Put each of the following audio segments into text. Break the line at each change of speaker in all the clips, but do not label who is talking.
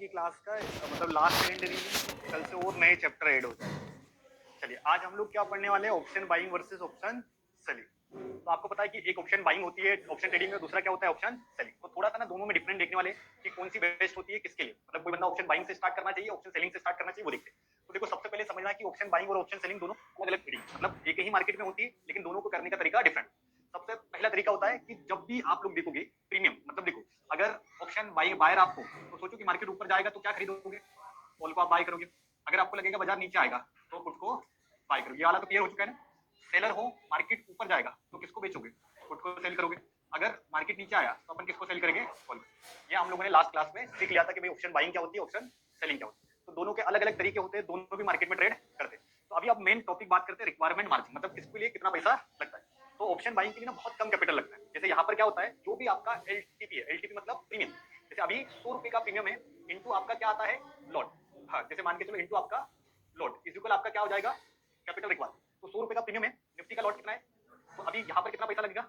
की क्लास का मतलब लास्ट एंड रिवीजन, कल से और नए चैप्टर ऐड होते हैं। चलिए आज हम लोग क्या पढ़ने वाले हैं, option buying versus option selling. तो आपको पता है कि एक ऑप्शन बाइंग होती है ऑप्शन ट्रेडिंग में, दूसरा क्या होता है ऑप्शन सेलिंग। तो थोड़ा सा ना दोनों में डिफरेंट देखने वाले कि कौन सी बेस्ट होती है किसके लिए। मतलब कोई बंदा ऑप्शन बाइंग से स्टार्ट करना चाहिए, ऑप्शन सेलिंग से स्टार्ट करना चाहिए, वो देखते हैं। तो देखो सबसे पहले समझना है कि ऑप्शन बाइंग और ऑप्शन सेलिंग दोनों अलग अलग ट्रेडिंग, मतलब एक ही मार्केट में होती है लेकिन दोनों को करने का तरीका डिफरेंट। सबसे पहला तरीका होता है कि जब भी आप लोग देखोगे प्रीमियम, मतलब देखो अगर ऑप्शन बायर आपको, तो सोचो कि मार्केट ऊपर जाएगा तो क्या खरीदोगे, कॉल को आप बाय करोगे। अगर आपको लगेगा बाजार नीचे आएगा तो पुट को बाय करोगे। ये वाला तो क्लियर हो चुका है ना। सेलर हो, मार्केट ऊपर जाएगा तो किसको बेचोगे, पुट को सेल करोगे। अगर मार्केट नीचे आया तो अपन किसको सेल करेंगे, कॉल। ये हम लोगों ने लास्ट क्लास में सीख लिया था कि भाई ऑप्शन बाइंग क्या होती है, ऑप्शन सेलिंग क्या होती है। तो दोनों के अलग अलग तरीके होते हैं, दोनों भी मार्केट में ट्रेड करते हैं। तो अभी आप मेन टॉपिक बात करते हैं रिक्वायरमेंट मार्जिन, मतलब किसके लिए कितना पैसा लगता है। तो ऑप्शन बाइंग के लिए ना बहुत कम कैपिटल लगता है। जैसे यहाँ पर क्या होता है, जो भी आपका एलटीपी है, एलटीपी मतलब प्रीमियम। जैसे अभी 100 रुपए का प्रीमियम है, इंटू आपका क्या आता है, लॉट। हाँ, जैसे मान के चलो इंटू आपका लॉट इक्वल आपका क्या हो जाएगा, कैपिटल रिक्वायरमेंट। तो 100 रुपए का प्रीमियम है, निफ्टी का लॉट कितना है, तो अभी यहाँ पर कितना पैसा लगेगा।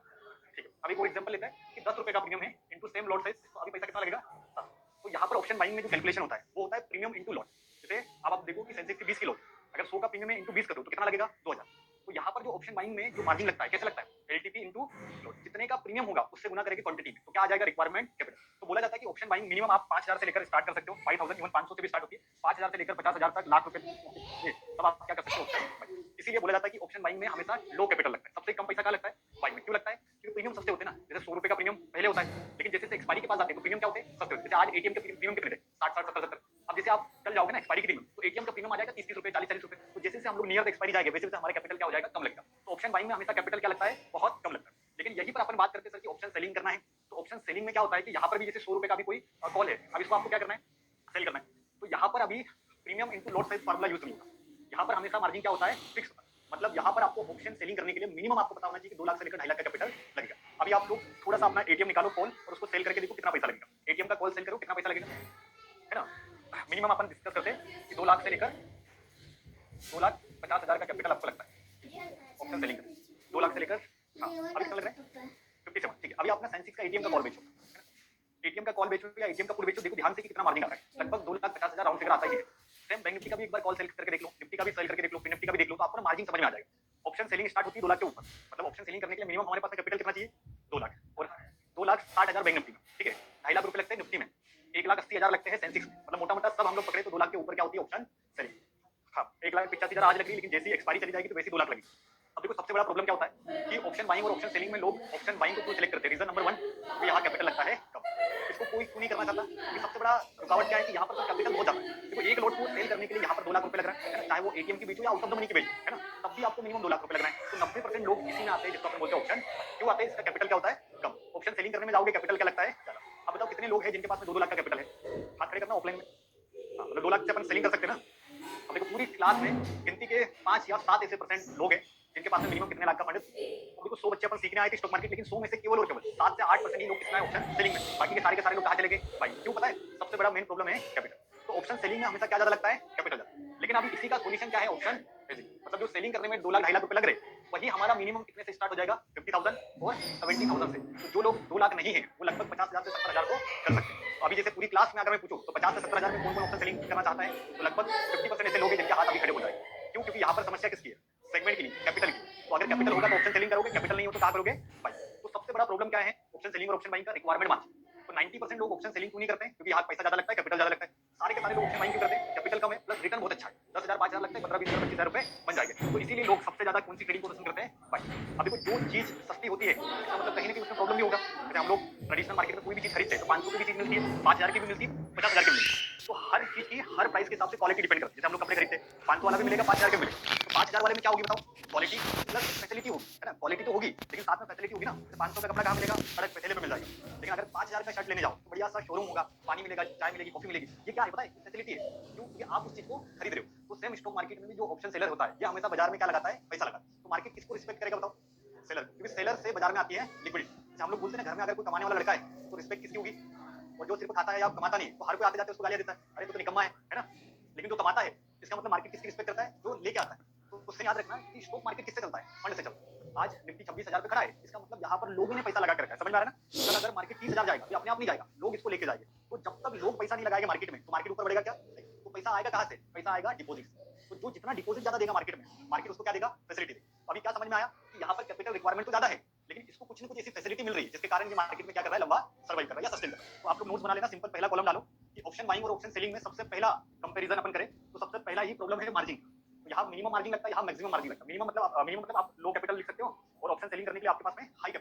ठीक है, अभी कोई एग्जांपल लेता है कि 10 रुपए का प्रीमियम है इंटू सेम लॉट साइज, तो अभी पैसा कितना लगेगा, 7। तो यहाँ पर ऑप्शन बाइंग में जो कैलकुलेशन होता है वो होता है प्रीमियम इंटू लॉट। जैसे अब आप देखो कि सेंसेक्स की 20 की लॉट, अगर 100 का प्रीमियम है इंटू 20 कर दो तो कितना लगेगा, 2000। तो यहाँ पर जो ऑप्शन बाइंग में जो मार्जिन लगता है कैसे लगता है, एलटीपी इंटू लॉट। जितने का प्रीमियम होगा उससे गुना करेंगे क्वांटिटी में, तो क्या आ जाएगा, रिक्वायरमेंट कैपिटल। तो बोला जाता है कि ऑप्शन बाइंग मिनिमम आप 5000 से लेकर स्टार्ट कर सकते हो, 5000 इवन 500 से भी स्टार्ट होती है, 5000 से लेकर 50000 तक, लाख रुपए, ये सब आप क्या कर सकते हो ऑप्शन बाइंग। इसीलिए बोला जाता है कि ऑप्शन बाइंग में हमेशा लो कैपिटल लगता है। सबसे कम पैसा क्या लगता है बाइंग में, क्यों लगता है, क्योंकि प्रीमियम सस्ते होते हैं ना। जैसे 100 रुपए का प्रीमियम पहले होता है, लेकिन जैसे एक्सपायरी के पास आते हैं तो प्रीमियम क्या होते हैं, सस्ते होते हैं। जैसे आज एटीएम के प्रीमियम कितने थे, 60 60 70 70। अब जैसे आप कल जाओगे ना एक्सपायरी के दिन, तो एटीएम का प्रीमियम आ जाएगा 30 30 रुपए, 40 40 रुपए। तो जैसे हम लोग नियर एक्सपायरी जाएंगे वैसे वैसे हमारा कैपिटल क्या हो जाएगा, कम लगेगा। तो ऑप्शन बाइंग में हमेशा कैपिटल क्या लगता है, बहुत कम लगता है। लेकिन यही पर अपन बात करते हैं सर कि ऑप्शन सेलिंग करना है, तो ऑप्शन सेलिंग में क्या होता है कि यहाँ पर भी जैसे 100 रुपए का भी कोई कॉल है, अब इसको आपको क्या करना है, सेल करना है। तो यहाँ पर अभी premium into lot size formula use नहीं होगा। यहाँ पर हमेशा मार्जिन क्या होता है, फिक्स होता है। मतलब यहाँ पर आपको ऑप्शन सेलिंग करने के लिए मिनिमम आपको पता होना चाहिए कि 2 लाख से लेकर 2.5 लाख का कैपिटल लगेगा। अभी आप लोग थोड़ा सा अपना एटीएम निकालो कॉल और उसको सेल करके देखो कितना पैसा लगेगा। एटीएम का कॉल सेल करो कितना पैसा लगेगा, है ना। मिनिमम अपन डिस्कस करते हैं कि 2 लाख से लेकर 2,50,000 का कैपिटल आपको लगता है ऑप्शन सेलिंग का। 2 लाख से लेकर, हाँ अभी कितना लग रहा है, 57। ठीक है, अभी आपने साइंसिक्स का एटीएम का कॉल बेचो, एटीएम का कॉल बेचो या एटीएम का पुट बेचो, देखो ध्यान से कि कितना मार्जिन आता है, लगभग 2,50,000 राउंड फिगर आता ही है। सेम बैंक निफ्टी का भी एक बार कॉल सेल करके देख लो, निफ्टी का भी सेल करके देख लो, फिर निफ्टी का भी देख लो, तो आपको मार्जिन समझ में आ जाएगा। ऑप्शन सेलिंग स्टार्ट होती है 2 लाख के ऊपर। मतलब ऑप्शन सेलिंग करने के लिए मिनिमम हमारे पास कैपिटल कितना चाहिए, 2 लाख, और 2,60,000 बैंक निफ्टी में। ठीक है, 2.5 लाख रुपए लगते हैं निफ्टी में, 1,80,000 लगते हैं सेंसेक्स में। मतलब मोटा मोटा सब हम लोग पकड़े तो 2 लाख के ऊपर क्या होती है ऑप्शन सेलिंग। हाँ, 1,85,000 आज लग रही है, लेकिन जैसी एक्सपायरी चली जाएगी तो वैसे 2 लाख लगेगी। अब देखो सबसे बड़ा प्रॉब्लम क्या होता है कि ऑप्शन बाइंग और ऑप्शन सेलिंग में लोग ऑप्शन बाइंग को क्यों सिलेक्ट करते हैं। रीजन नंबर 1, तो यहाँ कैपिटल लगता है कम, इसको कोई क्यों नहीं करना चाहता, क्योंकि सबसे बड़ा रुकावट क्या है कि यहाँ पर तो कैपिटल बहुत ज्यादा है। देखो एक लॉट को सेल करने के लिए यहाँ पर 2 लाख रुपए लग रहा है ना, चाहे वो एटीएम की बेचो या आउट ऑफ द मनी की बेचो, है ना, तब भी आपको मिनिमम 2 लाख रुपए लग रहा है। तो 90% लोग इसी में आते हैं जिसको अपन बोलते हैं ऑप्शन। क्यों आते हैं, इसका कैपिटल क्या होता है, कम। ऑप्शन सेलिंग करने में जाओगे कैपिटल क्या लगता है, ज्यादा। अब बताओ कितने लोग हैं जिनके पास में 2 लाख का कैपिटल है, हाथ खड़े करना ऑफलाइन में। हाँ, मतलब 2 लाख से अपन सेलिंग कर सकते हैं ना। अब देखो पूरी क्लास में गिनती के 5 या 7 ऐसे परसेंट लोग हैं जिनके पास में मिनिमम कितने लाख का फंड है। देखो 100 बच्चे अपन सीखने आए थे स्टॉक मार्केट, लेकिन 100 में से केवल और केवल 7 से 8% ही लोग कितना है ऑप्शन सेलिंग में, बाकी के सारे लोग कहाँ चले गए भाई। क्यों पता है, सबसे बड़ा मेन प्रॉब्लम है कैपिटल। तो ऑप्शन सेलिंग में हमेशा क्या ज्यादा लगता है, कैपिटल ज्यादा। लेकिन अभी इसी का सोल्यूशन क्या है, ऑप्शन हेजिंग। मतलब जो सेलिंग करने में 2 लाख 2.5 लाख रुपए लग रहे, वही हमारा मिनिमम कितने से स्टार्ट हो जाएगा, 50,000 और 70,000 से। तो जो लोग 2 लाख नहीं है वो लगभग 50,000 से 70,000 को कर सकते हैं। तो अभी जैसे पूरी क्लास में अगर मैं पूछूं तो 50 से 70,000 में कौन कौन ऑप्शन सेलिंग करना चाहता है, तो लगभग 50% ऐसे लोग हैं जिनके हाथ अभी खड़े हो जाएंगे। क्यों, क्योंकि यहाँ पर समस्या किसकी है, सेगमेंट की नहीं, कैपिटल की। तो अगर कैपिटल होगा तो ऑप्शन सेलिंग करोगे, कैपिटल नहीं हो तो क्या करोगे बाई। तो सबसे बड़ा प्रॉब्लम क्या है ऑप्शन सेलिंग और ऑप्शन बाइंग का, रिक्वायरमेंट मार्जिन। तो 90% लोग ऑप्शन सेलिंग क्यों नहीं करते हैं, क्योंकि यहाँ पैसा ज्यादा लगता है, कैपिटल ज्यादा लगता है। सारे के सारे लोग ऑप्शन बाइंग क्यों करते हैं, कैपिटल कम है प्लस रिटर्न बहुत अच्छा है, 10,000 5,000 लगता है, 15,000 20,000 25,000 रुपए बन जाएंगे। तो इसीलिए लोग सबसे ज्यादा कौन सी ट्रेडिंग को पसंद करते हैं बाई। अब देखो जो चीज सस्ती होती है इसका मतलब कहीं ना कहीं उसमें प्रॉब्लम भी होगा। जैसे हम लोग ट्रेडिशनल मार्केट में कोई भी चीज खरीदते हैं तो 500 की भी चीज मिलती है, 5,000 की भी मिलती है, 50,000 की भी मिलती है। तो हर चीज की हर प्राइस के हिसाब से क्वालिटी डिपेंड करती है। जैसे हम लोग कपड़े खरीदते हैं 500 वाला भी मिलेगा, 5,000 का मिलेगा। तो 5,000 वाले में क्या होगी बताओ, क्वालिटी प्लस फैसिलिटी होगी, है ना। क्वालिटी तो होगी लेकिन साथ में फैसिलिटी होगी ना। जैसे 500 का कपड़ा कहाँ मिलेगा, सड़क पे ठेले पे मिल जाएगा। लेकिन अगर 5,000 का शर्ट लेने जाओ तो बढ़िया सा शोरूम होगा, पानी मिलेगा, चाय मिलेगी, कॉफी मिलेगी। ये क्या है पता है, फैसिलिटी है। क्यों, क्योंकि आप उस चीज को खरीद रहे हो। तो सेम स्टॉक मार्केट में भी जो ऑप्शन सेलर होता है ये हमेशा बाजार में क्या लगाता है, पैसा लगाता है। तो मार्केट किसको रिस्पेक्ट करेगा बताओ, सेलर। क्योंकि सेलर से बाजार में आती है लिक्विडिटी। हम लोग बोलते हैं ना घर में अगर कोई कमाने वाला लड़का है तो रिस्पेक्ट किसकी होगी, और जो सिर्फ खाता है या कमाता नहीं तो हर कोई आते जाते उसको गालियां देता है, अरे तो निकम्मा है ना। लेकिन जो कमाता है इसका मतलब मार्केट किसकी रिस्पेक्ट करता है, जो लेके आता है। तो उससे याद रखना कि स्टॉक मार्केट किससे चलता है, फंड से चलता है। आज निफ्टी 26,000 पे खड़ा है, इसका मतलब यहाँ पर लोगों ने पैसा लगा कर रखा है, समझ में आ रहा है ना। कल अगर मार्केट 30,000 जाएगा, ये अपने आप नहीं जाएगा, लोग इसको लेके जाएंगे। तो तो जब तक लोग पैसा नहीं लगाएंगे मार्केट में तो मार्केट ऊपर बढ़ेगा क्या? तो पैसा आएगा कहाँ से? पैसा आएगा डिपॉजिट से। तो जो जितना डिपॉजिट ज्यादा देगा मार्केट में, मार्केट उसको क्या देगा? फैसिलिटी देगा। तो अभी क्या समझ में आया कि यहाँ पर कैपिटल रिक्वायरमेंट तो ज्यादा है, लेकिन इसको कुछ न कुछ ऐसी फैसिलिटी मिल रही है जिसके कारण ये मार्केट में क्या कर रहा है? लंबा सर्वाइव कर रहा है या सस्टेन कर रहा है। तो आप लोग नोट्स बना लेना, सिंपल पहला कॉलम डालो कि ऑप्शन बाइंग और ऑप्शन सेलिंग में सबसे पहला कंपैरिजन अपन करें तो सबसे पहला ही प्रॉब्लम है मार्जिन। तो यहाँ मिनिमम मार्जिन लगता है, यहाँ मैक्सिमम मार्जिन लगता है। मिनिमम मतलब आप लो कैपिटल लिख सकते हो और ऑप्शन सेलिंग करने के लिए आपके पास में हाई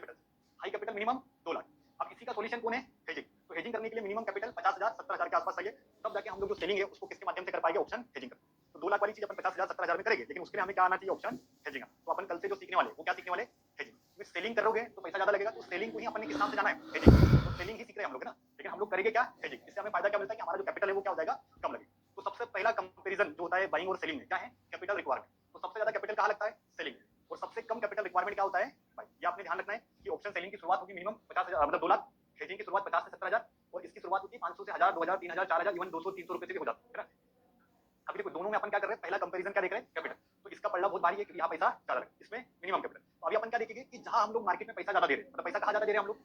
कैपिटल मिनिमम 2 लाख। अब इसी का सॉल्यूशन कौन है? हेजिंग। तो हेजिंग करने के लिए मिनिमम कैपिटल 50,000 70,000 के आसपास चाहिए, तब जाके हम लोग जो सेलिंग है उसको किसके माध्यम से कर पाएंगे? ऑप्शन हेजिंग कर। तो 2 लाख वाली चीज अपन 50,000 70,000 में करेंगे, लेकिन उसके लिए हमें क्या आना चाहिए? Option hedging. तो अपन कल से जो सीखने वाले वो क्या सीखने वाले? हेजिंग। सेलिंग करोगे तो पैसा ज्यादा लगेगा, तो सेलिंग को ही अपन ने किस नाम से जाना है? हेजिंग। तो सेलिंग ही सीख रहे हैं हम लोग, है ना, लेकिन हम लोग करेंगे क्या? हेजिंग। इससे हमें फायदा क्या मिलता है कि हमारा जो कैपिटल है वो क्या हो जाएगा? कम लगेगा। तो सबसे पहला कंपैरिजन जो होता है बाइंग और सेलिंग में क्या है? Capital requirement. तो सबसे ज्यादा कैपिटल कहाँ लगता है? सेलिंग। और सबसे कम कैपिटल रिक्वायरमेंट क्या होता है? बाइंग। ये आपने ध्यान रखना है कि ऑप्शन सेलिंग की शुरुआत होगी मिनिमम 50,000 मतलब 2 लाख, हेजिंग की शुरुआत 50 से 70,000 और इसकी शुरुआत होती है 500 से 1000 2000 3000 4000 इवन 200 300 रुपए से भी हो जाता है ना। अभी देखो दोनों में अपन क्या कर रहे हैं? पहला कंपैरिजन क्या देख रहे हैं? कैपिटल। तो इसका पलड़ा बहुत भारी है कि यहाँ पैसा ज्यादा लगे, इसमें मिनिमम कैपिटल। तो अभी अपन क्या देखेंगे कि जहां हम लोग मार्केट में पैसा ज्यादा दे रहे हैं, मतलब पैसा कहाँ ज्यादा दे रहे हैं हम लोग,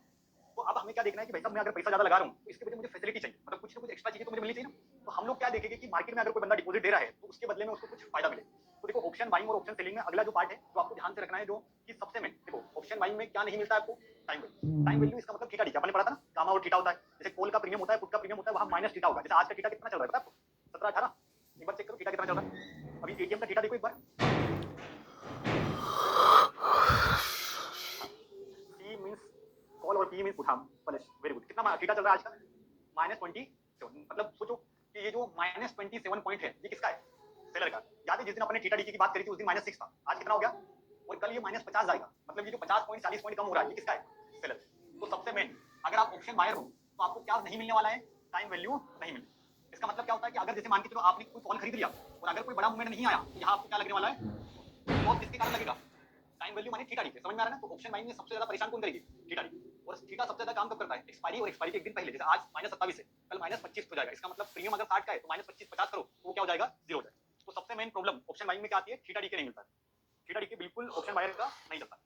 तो अब हमें क्या देखना है कि भाई साहब मैं अगर पैसा ज्यादा लगा रहा हूँ तो इसके वजह मुझे फैसिलिटी चाहिए, मतलब कुछ ना कुछ एक्स्ट्रा चीजें तो मुझे मिलनी चाहिए ना। तो हम लोग क्या देखेंगे कि मार्केट में अगर कोई बंदा डिपॉजिट दे रहा है तो उसके बदले में उसको कुछ फायदा मिले। तो देखो ऑप्शन बाइंग और ऑप्शन सेलिंग में अगला जो पार्ट है तो आपको ध्यान से रखना है जो कि सबसे मेन, देखो ऑप्शन बाइंग में क्या नहीं मिलता है आपको? Time value. टाइम वैल्यू इसका मतलब थीटा डी, आपने पढ़ा था ना, गामा और थीटा होता है। जैसे कॉल का प्रीमियम होता है, पुट का प्रीमियम होता है, वहां माइनस थीटा होगा। जैसे आज का थीटा कितना चल रहा है पता है आपको? 17 18। एक बार चेक करो थीटा कितना चल रहा है। अभी एटीएम का थीटा देखो एक बार। सी मींस कॉल और पी मींस पुट। हाँ प्लस, वेरी गुड। कितना थीटा चल रहा है आज का? -27। मतलब सोचो कि ये जो -27 पॉइंट है ये किसका है? सेलर का। याद है जिस दिन अपने थीटा डी की बात करी थी उस दिन -6 था, आज कितना हो गया? और कल ये -50 जाएगा, मतलब ये जो 50 पॉइंट 40 पॉइंट कम हो रहा है ये किसका है? सेलर। तो सबसे मेन अगर आप ऑप्शन बायर हो तो आपको क्या नहीं मिलने वाला है? टाइम वैल्यू नहीं मिलने। इसका मतलब क्या होता है कि अगर जैसे मान के चलो आपने कोई कॉल खरीद लिया और अगर कोई बड़ा मूवमेंट नहीं आया तो यहाँ आपको क्या लगने वाला है? तो किसके कारण लगेगा? टाइम वैल्यू माने थीटा डी। समझ में आ रहा है ना? तो ऑप्शन बाइंग में सबसे ज्यादा परेशान कौन करेगी? Theta D. और थीटा सबसे ज्यादा काम कब करता है? एक्सपायरी और एक्सपायरी के एक दिन पहले। जैसे आज -27 है, कल -25 हो जाएगा, इसका मतलब प्रीमियम अगर 60 का है तो -25 50 करो तो वो क्या हो जाएगा? 0 हो जाएगा। तो सबसे मेन प्रॉब्लम ऑप्शन बाइंग में क्या आती है? थीटा डी के नहीं मिलता है। थीटा डी के बिल्कुल ऑप्शन बायर का नहीं चलता।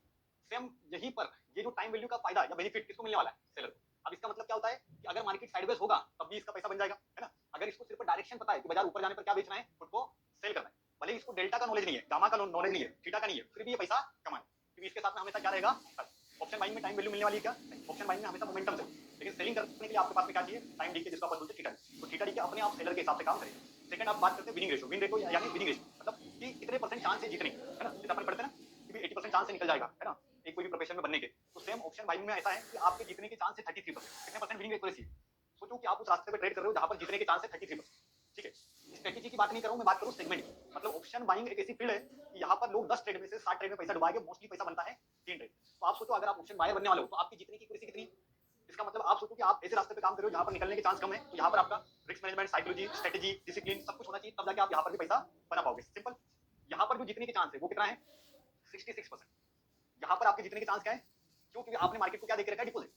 सेम यहीं पर ये जो टाइम वैल्यू का फायदा या बेनिफिट किसको मिलने वाला है? सेलर को। अब इसका मतलब क्या होता है कि अगर मार्केट साइडवेज होगा तब भी इसका पैसा बन जाएगा, है ना। अगर इसको सिर्फ डायरेक्शन पता है कि बाजार ऊपर जाने पर क्या बेचना है, खुद को सेल करना है, भले इसको डेल्टा का नॉलेज नहीं है, गामा का नॉलेज नहीं है, थीटा का नहीं है, फिर भी ये पैसा कमाए, क्योंकि इसके साथ में हमेशा क्या रहेगा? ऑप्शन बाइंग में टाइम वैल्यू मिलने वाली है क्या? ऑप्शन बाइंग में हमेशा मोमेंटम चाहिए, लेकिन सेलिंग करने के लिए आपके पास में क्या चाहिए? टाइम डी के, जिसको अपन बोलते हैं थीटा डी। तो थीटा डी के अपने आप सेलर के हिसाब से काम करेगा। सेकंड आप बात करते हैं विनिंग रेशियो। विन रेशियो यानी विनिंग रेशियो मतलब कि कितने परसेंट चांस है जीतने, है ना। जैसे अपन पढ़ते हैं ना कि 80% चांस से निकल जाएगा, है ना, एक कोई भी प्रोफेशन में बनने के। तो सेम ऑप्शन बाइंग में ऐसा है कि आपके जीतने के चांस है 33%। कितने परसेंट विनिंग एक्यूरेसी? सोचो कि आप उस रास्ते पे ट्रेड कर रहे हो जहां पर जीतने के चांस है 33%। ठीक है, स्ट्रेटेजी की बात नहीं कर रहा हूं मैं, बात करूं सेगमेंट की। मतलब ऑप्शन बाइंग एक ऐसी फील्ड है कि यहाँ पर लोग 10 ट्रेड में से 60 ट्रेड में पैसा डुबाएंगे, मोस्टली पैसा बनता है 3 ट्रेड। तो आप सोचो अगर आप ऑप्शन बायर बनने वाले हो तो आपकी जीतने की एक्यूरेसी कितनी है? इसका मतलब आप सोचो कि आप ऐसे रास्ते पे काम कर रहे हो जहां पर निकलने के चांस कम है, तो यहाँ पर आपका risk management, psychology, strategy, discipline सब कुछ होना चाहिए, तब जाके आप यहाँ पर भी पैसा बना पाओगे। सिंपल। यहाँ पर जो जीतने के चांस है वो कितना है? 66%। यहाँ पर आपके जीतने के चांस क्या है? क्योंकि आपने मार्केट को क्या देख रखा है? डिपॉजिट।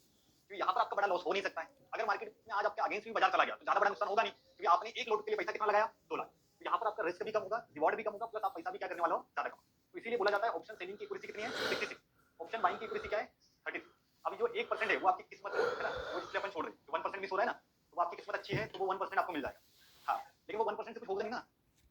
क्योंकि यहाँ पर आपका बड़ा लॉस हो नहीं सकता है। अगर मार्केट में आज आपके अगेंस्ट भी बाजार चला गया तो ज्यादा बड़ा नुकसान होगा नहीं, क्योंकि आपने एक लोड के लिए पैसा कितना लगाया? 2 लाख। तो यहाँ पर आपका रिस्क भी कम होगा, रिवॉर्ड भी कम होगा, प्लस आप पैसा भी क्या करने वाला हो? ज्यादा कम। तो इसीलिए बोला जाता है ऑप्शन सेलिंग की एक्यूरेसी कितनी है? 66। ऑप्शन बाइंग की एक्यूरेसी क्या है? 33। अभी जो 1% है वो आपकी किस्मत है ना, वो इसलिए अपन छोड़ रहे हैं। जो 1% मिस हो रहा है ना, तो वो आपकी किस्मत अच्छी है तो वो 1% आपको मिल जाएगा। हाँ, लेकिन वो 1% से कुछ होगा नहीं ना।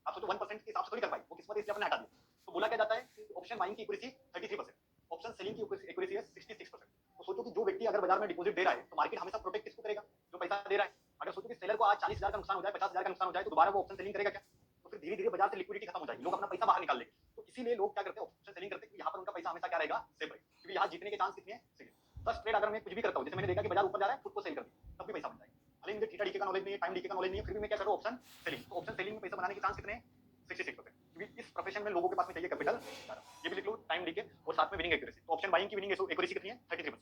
आप सोचो 1% के हिसाब से थोड़ी कर पाई, वो किस्मत इसलिए अपन हटा दिया। तो बोला क्या जाता है कि ऑप्शन बाइंग की एक्यूरेसी 33%, ऑप्शन सेलिंग की एक्यूरेसी है 66%। तो सोचो कि जो व्यक्ति अगर बाजार में डिपॉजिट दे रहा है तो मार्केट हमेशा प्रोटेक्ट किसको करेगा? जो पैसा दे रहा है। अगर सोचो कि सेलर को आज 40,000 का नुकसान हो जाए, 50,000 का नुकसान हो जाए, तो दोबारा वो ऑप्शन सेलिंग करेगा क्या? तो फिर धीरे धीरे बाजार से लिक्विडिटी खत्म हो जाएगी, लोग अपना पैसा बाहर निकाल लेंगे। तो इसीलिए लोग क्या करते हैं? ऑप्शन सेलिंग करते हैं, यहाँ पर उनका पैसा हमेशा क्या रहेगा? सेफ रहेगा, क्योंकि यहाँ जीतने के चांस कितने हैं? 10 ट्रेड अगर मैं कुछ भी करता हूँ, जैसे मैंने देखा कि बाजार ऊपर जा रहा है, खुद को सेल कर दिया, तब भी पैसा बन जाएगा। भले मुझे थीटा डीके का नॉलेज नहीं है, टाइम डीके का नॉलेज नहीं है, फिर भी मैं क्या करूँ? Option selling. तो ऑप्शन सेलिंग में पैसा बनाने के चांस कितने हैं? 66%। क्योंकि इस प्रोफेशन में लोगों के पास में चाहिए कैपिटल। ये भी लिख लो, टाइम डीके और साथ में विनिंग एक्यूरेसी। तो ऑप्शन बाइंग की विनिंग एक्यूरेसी कितनी है? 33%।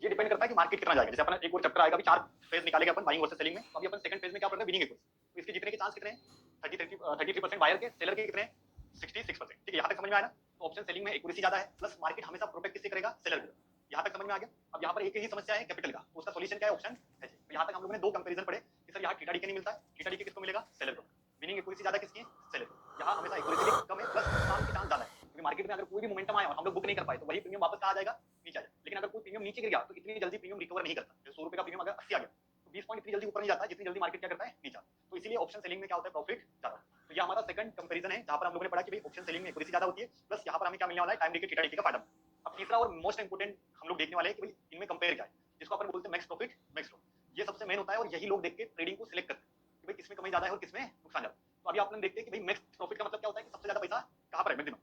ये डिपेंड करता है कि मार्केट कितना जाएगा। जैसे अपना एक और चैप्टर आएगा, अभी 4 फेज निकालेगा अपन बाइंग वर्सेस सेलिंग में। तो अभी अपन सेकंड फेज में क्या पढ़ रहे हैं? Winning accuracy. तो इसके जीतने के चांस कितने हैं? 33% बायर के, सेलर के कितने हैं? 66%। ठीक है, यहाँ तक समझ में आया ना? तो ऑप्शन सेलिंग में एक्यूरेसी ज्यादा है, प्लस मार्केट हमेशा प्रोटेक्ट किससे करेगा? सेलर करेगा। यहाँ तक समझ में आ गया? अब यहाँ पर एक ही समस्या है कैपिटल का, तो उसका सॉल्यूशन क्या है? Option hedging. तो यहाँ तक हम लोगों ने 2 कंपैरिजन पढ़े कि सर यहाँ थीटा डीके नहीं मिलता है, थीटा डीके किसको मिलेगा? सेलर को। विनिंग एक्यूरेसी ज्यादा किसकी है? सेलर की। यहाँ हमेशा एक्यूरेसी भी कम है, प्लस नुकसान के चांस ज्यादा है, क्योंकि मार्केट में अगर कोई भी मोमेंटम आया और हम लोग बुक नहीं कर पाए तो वही प्रीमियम वापस कहाँ आ जाएगा? नीचे आ जाएगा। लेकिन अगर कोई प्रीमियम नीचे गिर गया तो इतनी जल्दी प्रीमियम रिकवर नहीं करता। 100 रुपए का प्रीमियम अगर 80 आ गया तो 20 पॉइंट इतनी जल्दी ऊपर नहीं जाता जितनी जल्दी मार्केट क्या करता है नीचे। तो इसीलिए ऑप्शन सेलिंग में क्या होता है, प्रॉफिट ज्यादा। तो ये हमारा सेकंड कंपैरिजन है जहां पर हम लोगों ने पढ़ा कि भाई ऑप्शन सेलिंग में एक्यूरेसी ज्यादा होती है, प्लस यहाँ पर हमें क्या मिलने वाला है, टाइम डिके थीटा डिके का फायदा। अब तीसरा और मोस्ट इंपोर्टेंट हम लोग देखने वाले हैं कि भाई इनमें कंपेयर क्या है, जिसको अपन बोलते हैं मैक्स प्रॉफिट मैक्स लॉस। ये सबसे मेन होता है और यही लोग देख के ट्रेडिंग को सिलेक्ट करते हैं कि भाई किसमें कमाई ज्यादा है और किसमें नुकसान ज्यादा। तो अभी आप लोग देखते हैं कि भाई मैक्स प्रॉफिट का मतलब क्या होता है कि सबसे ज्यादा पैसा कहां पर है, मैक्सिमम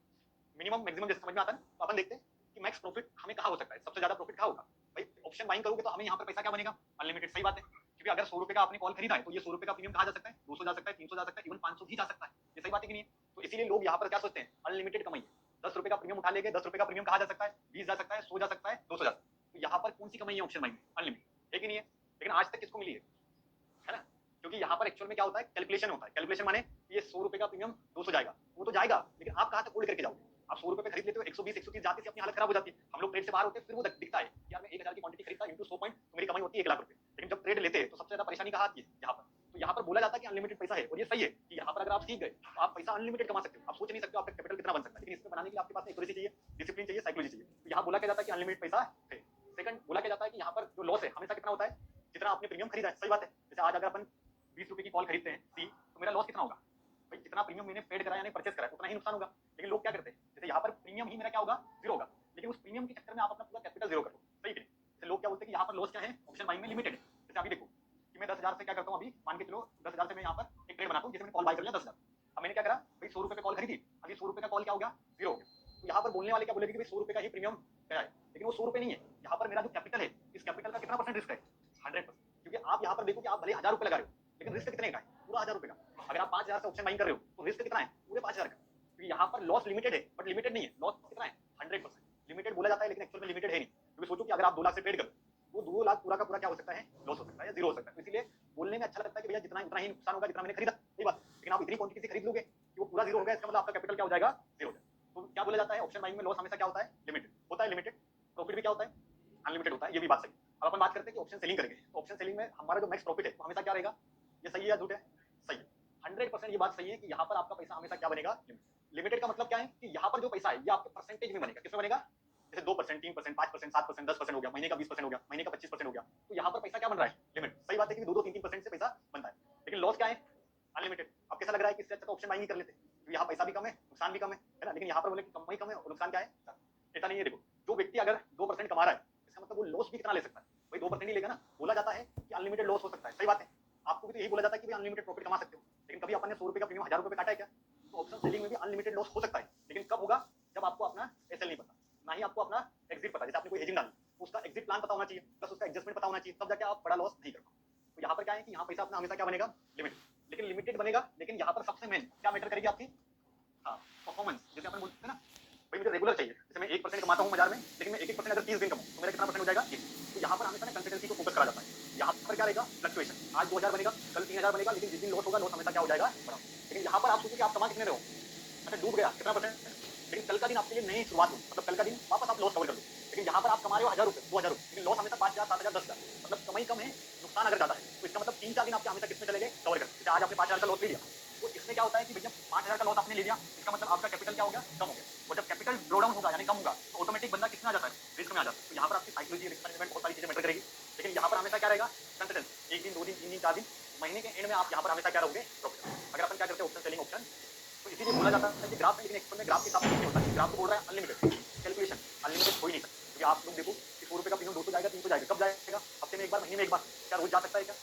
मिनिमम मैक्सिमम जैसे समझ में आता है। तो अपन देखते हैं कि मैक्स प्रॉफिट हमें कहां हो सकता है, सबसे ज्यादा प्रॉफिट कहां होगा। भाई ऑप्शन बाइंग करोगे तो हमें यहाँ पर पैसा क्या बनेगा, अनलिमिटेड। सही बात है, क्योंकि अगर 100 रुपए का आपने कॉल खरीदा है तो ये 100 रुपए का प्रीमियम कहा जा सकता है, 200 जा सकता है, 300 जा सकता है, इवन 500 भी जा सकता है। ये सही बात है कि नहीं है? तो इसीलिए लोग यहाँ पर क्या सोचते हैं, अनलिमिटेड कमाई है। 10 रुपए का प्रीमियम उठा लेंगे, 10 रुपए का प्रीमियम कहा जा सकता है, 20 जा सकता है, 100 जा सकता है, 200 जा सकता है। तो यहाँ पर कौन सी कमाई है ऑप्शन बाइंग में, अनलिमिटेड है कि नहीं है? लेकिन आज तक किसको मिली है ना? क्योंकि यहाँ पर एक्चुअल में क्या होता है, कैलकुलेशन होता है। कैलकुलेशन माने ये 100 रुपए का प्रीमियम 200 जाएगा, वो तो जाएगा, लेकिन आप कहाँ तक होल्ड करके जाओगे। आप 100 रुपए पे खरीद लेते हो, 120 130 जाते से अपनी हालत खराब हो जाती है। हम लोग ट्रेड से बाहर होते हैं, फिर वो दिखता है यार मैं 1000 की क्वांटिटी खरीदता इंटू 100 पॉइंट तो मेरी कमाई होती है 1 लाख रुपए। लेकिन जब ट्रेड लेते हैं तो सबसे ज्यादा परेशानी कहाँ आती है, यहाँ पर। तो यहाँ पर बोला जाता है कि अनलिमिटेड पैसा है, और ये सही है कि यहाँ पर अगर आप सीख गए तो आप पैसा अनलिमिटेड कमा सकते हो। आप सोच नहीं सकते हो आपका कैपिटल कितना बन सकता है, लेकिन इसमें बनाने के लिए आपके पास एक्यूरेसी चाहिए, डिसिप्लिन चाहिए, साइकोलॉजी चाहिए। तो यहाँ बोला क्या जाता है कि अनलिमिटेड पैसा है। सेकंड बोला क्या जाता है कि यहाँ पर जो लॉस है हमेशा कितना होता है, जितना आपने प्रीमियम खरीदा है। सही बात है, जैसे आज अगर अपन 20 रुपए की कॉल खरीदते हैं सी, तो मेरा लॉस कितना होगा भाई, जितना प्रीमियम मैंने पेड कराया, परचेस कराया, उतना ही नुकसान होगा। लेकिन लोग क्या करते हैं, जैसे यहाँ पर प्रीमियम ही मेरा क्या होगा, जीरो होगा, लेकिन उस प्रीमियम के चक्कर में आप अपना पूरा कैपिटल जीरो कर लो। सही है। जैसे लोग क्या बोलते हैं कि यहाँ पर लॉस क्या है, ऑप्शन बाइंग में लिमिटेड है। जैसे अभी देखो कि मैं 10,000 से क्या करता हूँ, अभी मान के चलो 10,000 से मैं यहाँ पर एक ट्रेड बनाता हूँ, जैसे मैंने कॉल बाय कर लिया 10,000। अब मैंने क्या करा भाई, 100 रुपए पे कॉल खरीदी, अभी 100 रुपए का कॉल क्या हो गया, जीरो हो गया। तो यहाँ पर बोलने वाले क्या बोलेंगे कि भाई 100 रुपए का ही प्रीमियम गया है, लेकिन वो 100 रुपए नहीं है। यहाँ पर मेरा जो कैपिटल है, इस कैपिटल का कितना परसेंट रिस्क है, 100%। क्योंकि आप यहाँ पर देखो कि आप भले 1000 रुपए लगा रहे हो, लेकिन रिस्क कितने का है, पूरा 1000 रुपए का। अगर आप 5000 से ऑप्शन बाइंग कर रहे हो तो रिस्क कितना है, पूरे 5000 का। क्योंकि यहाँ पर लॉस लिमिटेड है, बट लिमिटेड नहीं है। लॉस कितना है, 100%। लिमिटेड बोला जाता है, लेकिन एक्चुअल में लिमिटेड है नहीं। क्योंकि सोचो कि अगर आप 2 लाख से ट्रेड करो, वो 2 लाख पूरा का पूरा क्या हो सकता है, लॉस हो सकता है या जीरो हो सकता है। तो इसलिए बोलने में अच्छा लगता है कि भैया जितना उतना ही नुकसान होगा जितना मैंने खरीदा, सही बात। लेकिन आप इतनी क्वांटिटी से खरीद लोगे कि वो पूरा जीरो हो गया, इसका मतलब आपका कैपिटल क्या हो जाएगा, जीरो हो जाएगा। तो क्या बोला जाता है, ऑप्शन बाइंग में लॉस हमेशा क्या होता है, लिमिटेड होता है। लिमिटेड प्रॉफिट भी क्या होता है, अनलिमिटेड होता है। ये भी बात सही। अब अपन बात करते हैं कि ऑप्शन सेलिंग करेंगे, तो ऑप्शन सेलिंग में हमारा जो मैक्स प्रॉफिट है वो हमेशा क्या रहेगा, ये सही है या झूठ है, सही है। 100% ये बात सही है कि यहाँ पर आपका पैसा हमेशा क्या बनेगा, लिमिटेड का मतलब क्या है कि यहाँ पर जो पैसा है ये आपके परसेंटेज में बनेगा। किसमें बनेगा, जैसे 2%, 3%, 5%, 7%, 10% हो गया, महीने का 20% हो गया, महीने का 25% हो गया। तो यहाँ पर पैसा क्या बन रहा है, लिमिट। सही बात है कि 2-2, 3-3% से पैसा बनता है, लेकिन लॉस क्या है, अनलिमिटेड। अब कैसा लग रहा है कि इससे अच्छा तो ऑप्शन बाइंग ही कर लेते, तो यहाँ पैसा भी कम है, नुकसान भी कम है ना। लेकिन यहाँ पर बोले कि कमाई कम है और नुकसान क्या है, ऐसा नहीं है। देखो जो व्यक्ति अगर 2% कमा रहा है, इसका मतलब वो लॉस भी कितना ले सकता है, भाई 2% ही लेगा ना। बोला जाता है कि अनलिमिटेड लॉस हो सकता है, सही बात है। आपको भी तो यही बोला जाता है कि अनलिमिटेड प्रॉफिट कमा सकते हो, लेकिन कभी अपन ने 100 रुपए का प्रीमियम 1000 रुपए काटा है क्या। तो ऑप्शन सेलिंग में भी अनलिमिटेड लॉस हो सकता है, लेकिन कब होगा, जब आपको अपना एसएल नहीं पता, ना ही आपको अपना एग्जिट पता। जैसे आपने कोई हेजिंग डाली तो उसका एग्जिट प्लान पता होना चाहिए, प्लस उसका एडजस्टमेंट पता होना चाहिए, तब जाके आप बड़ा लॉस नहीं कर पाओ। तो यहाँ पर क्या है कि यहाँ पैसा अपना हमेशा क्या बनेगा, लिमिटेड। लेकिन लिमिटेड बनेगा, लेकिन यहाँ पर सबसे मेन क्या मैटर करेगी, आपकी परफॉर्मेंस। जैसे अपन बोलते हैं ना भाई मुझे रेगुलर चाहिए, जैसे मैं 1% कमाता हूँ बाजार में, लेकिन मैं 1% अगर 30 दिन कमाऊँ तो मेरा कितना परसेंट हो जाएगा, 1। तो यहाँ पर हमेशा ना कंसिस्टेंसी को फोकस करा जाता है। यहाँ पर क्या रहेगा, फ्लक्चुएशन। आज 2000 बनेगा, कल 3000 बनेगा, लेकिन जिस दिन लॉस होगा, लॉस हमेशा क्या हो जाएगा, बड़ा। लेकिन यहाँ पर आप सोचो कि आप कमा कितने रहे हो, अच्छा डूब गया कितना परसेंट, लेकिन कल का दिन आपके लिए नई शुरुआत हो, मतलब कल का दिन वापस आप लॉस कवर कर दो। लेकिन यहाँ पर आप कमा रहे हो 1000 रुपए, 2000 रुपए, लेकिन लॉस हमेशा 5000, 7000, 10000, मतलब कमाई कम है, नुकसान अगर ज्यादा है। तो इसका मतलब 3-4 दिन आपके हमेशा किसमें चले गए, कवर कर। जैसे आज आपने 5000 का लॉस ले लिया, तो इसमें क्या होता है कि भैया 5000 का लॉस आपने ले लिया, इसका मतलब आपका कैपिटल क्या हो गया, कम हो गया। और जब कैपिटल ड्रॉ डाउन होगा यानी कम होगा, तो ऑटोमेटिक बंदा किसमें आ जाता है, रिस्क में आ जाता है। तो यहाँ पर आपकी साइकोलॉजी, रिस्क मैनेजमेंट, बहुत सारी चीजें मैटर करेगी। लेकिन यहाँ पर हमेशा क्या रहेगा, कंसिस्टेंसी। 1 दिन, 2 दिन, 3 दिन, 4 दिन, महीने के एंड में आप यहाँ पर हमेशा क्या रहोगे, प्रॉफिट। अगर अपन क्या करते हैं, ऑप्शन सेलिंग ऑप्शन, तो इसीलिए बोला जाता है कि ग्राफ में, लेकिन एक्चुअल में ग्राफ के हिसाब से नहीं होता है। ग्राफ को बोल रहा है अनलिमिटेड, कैलकुलेशन अनलिमिटेड हो ही नहीं सकता। क्योंकि आप लोग देखो कि 100 रुपए का प्रीमियम 200 जाएगा, 300 जाएगा, कब जाएगा, हफ्ते में एक बार, महीने में एक बार, क्या रोज जा सकता है क्या।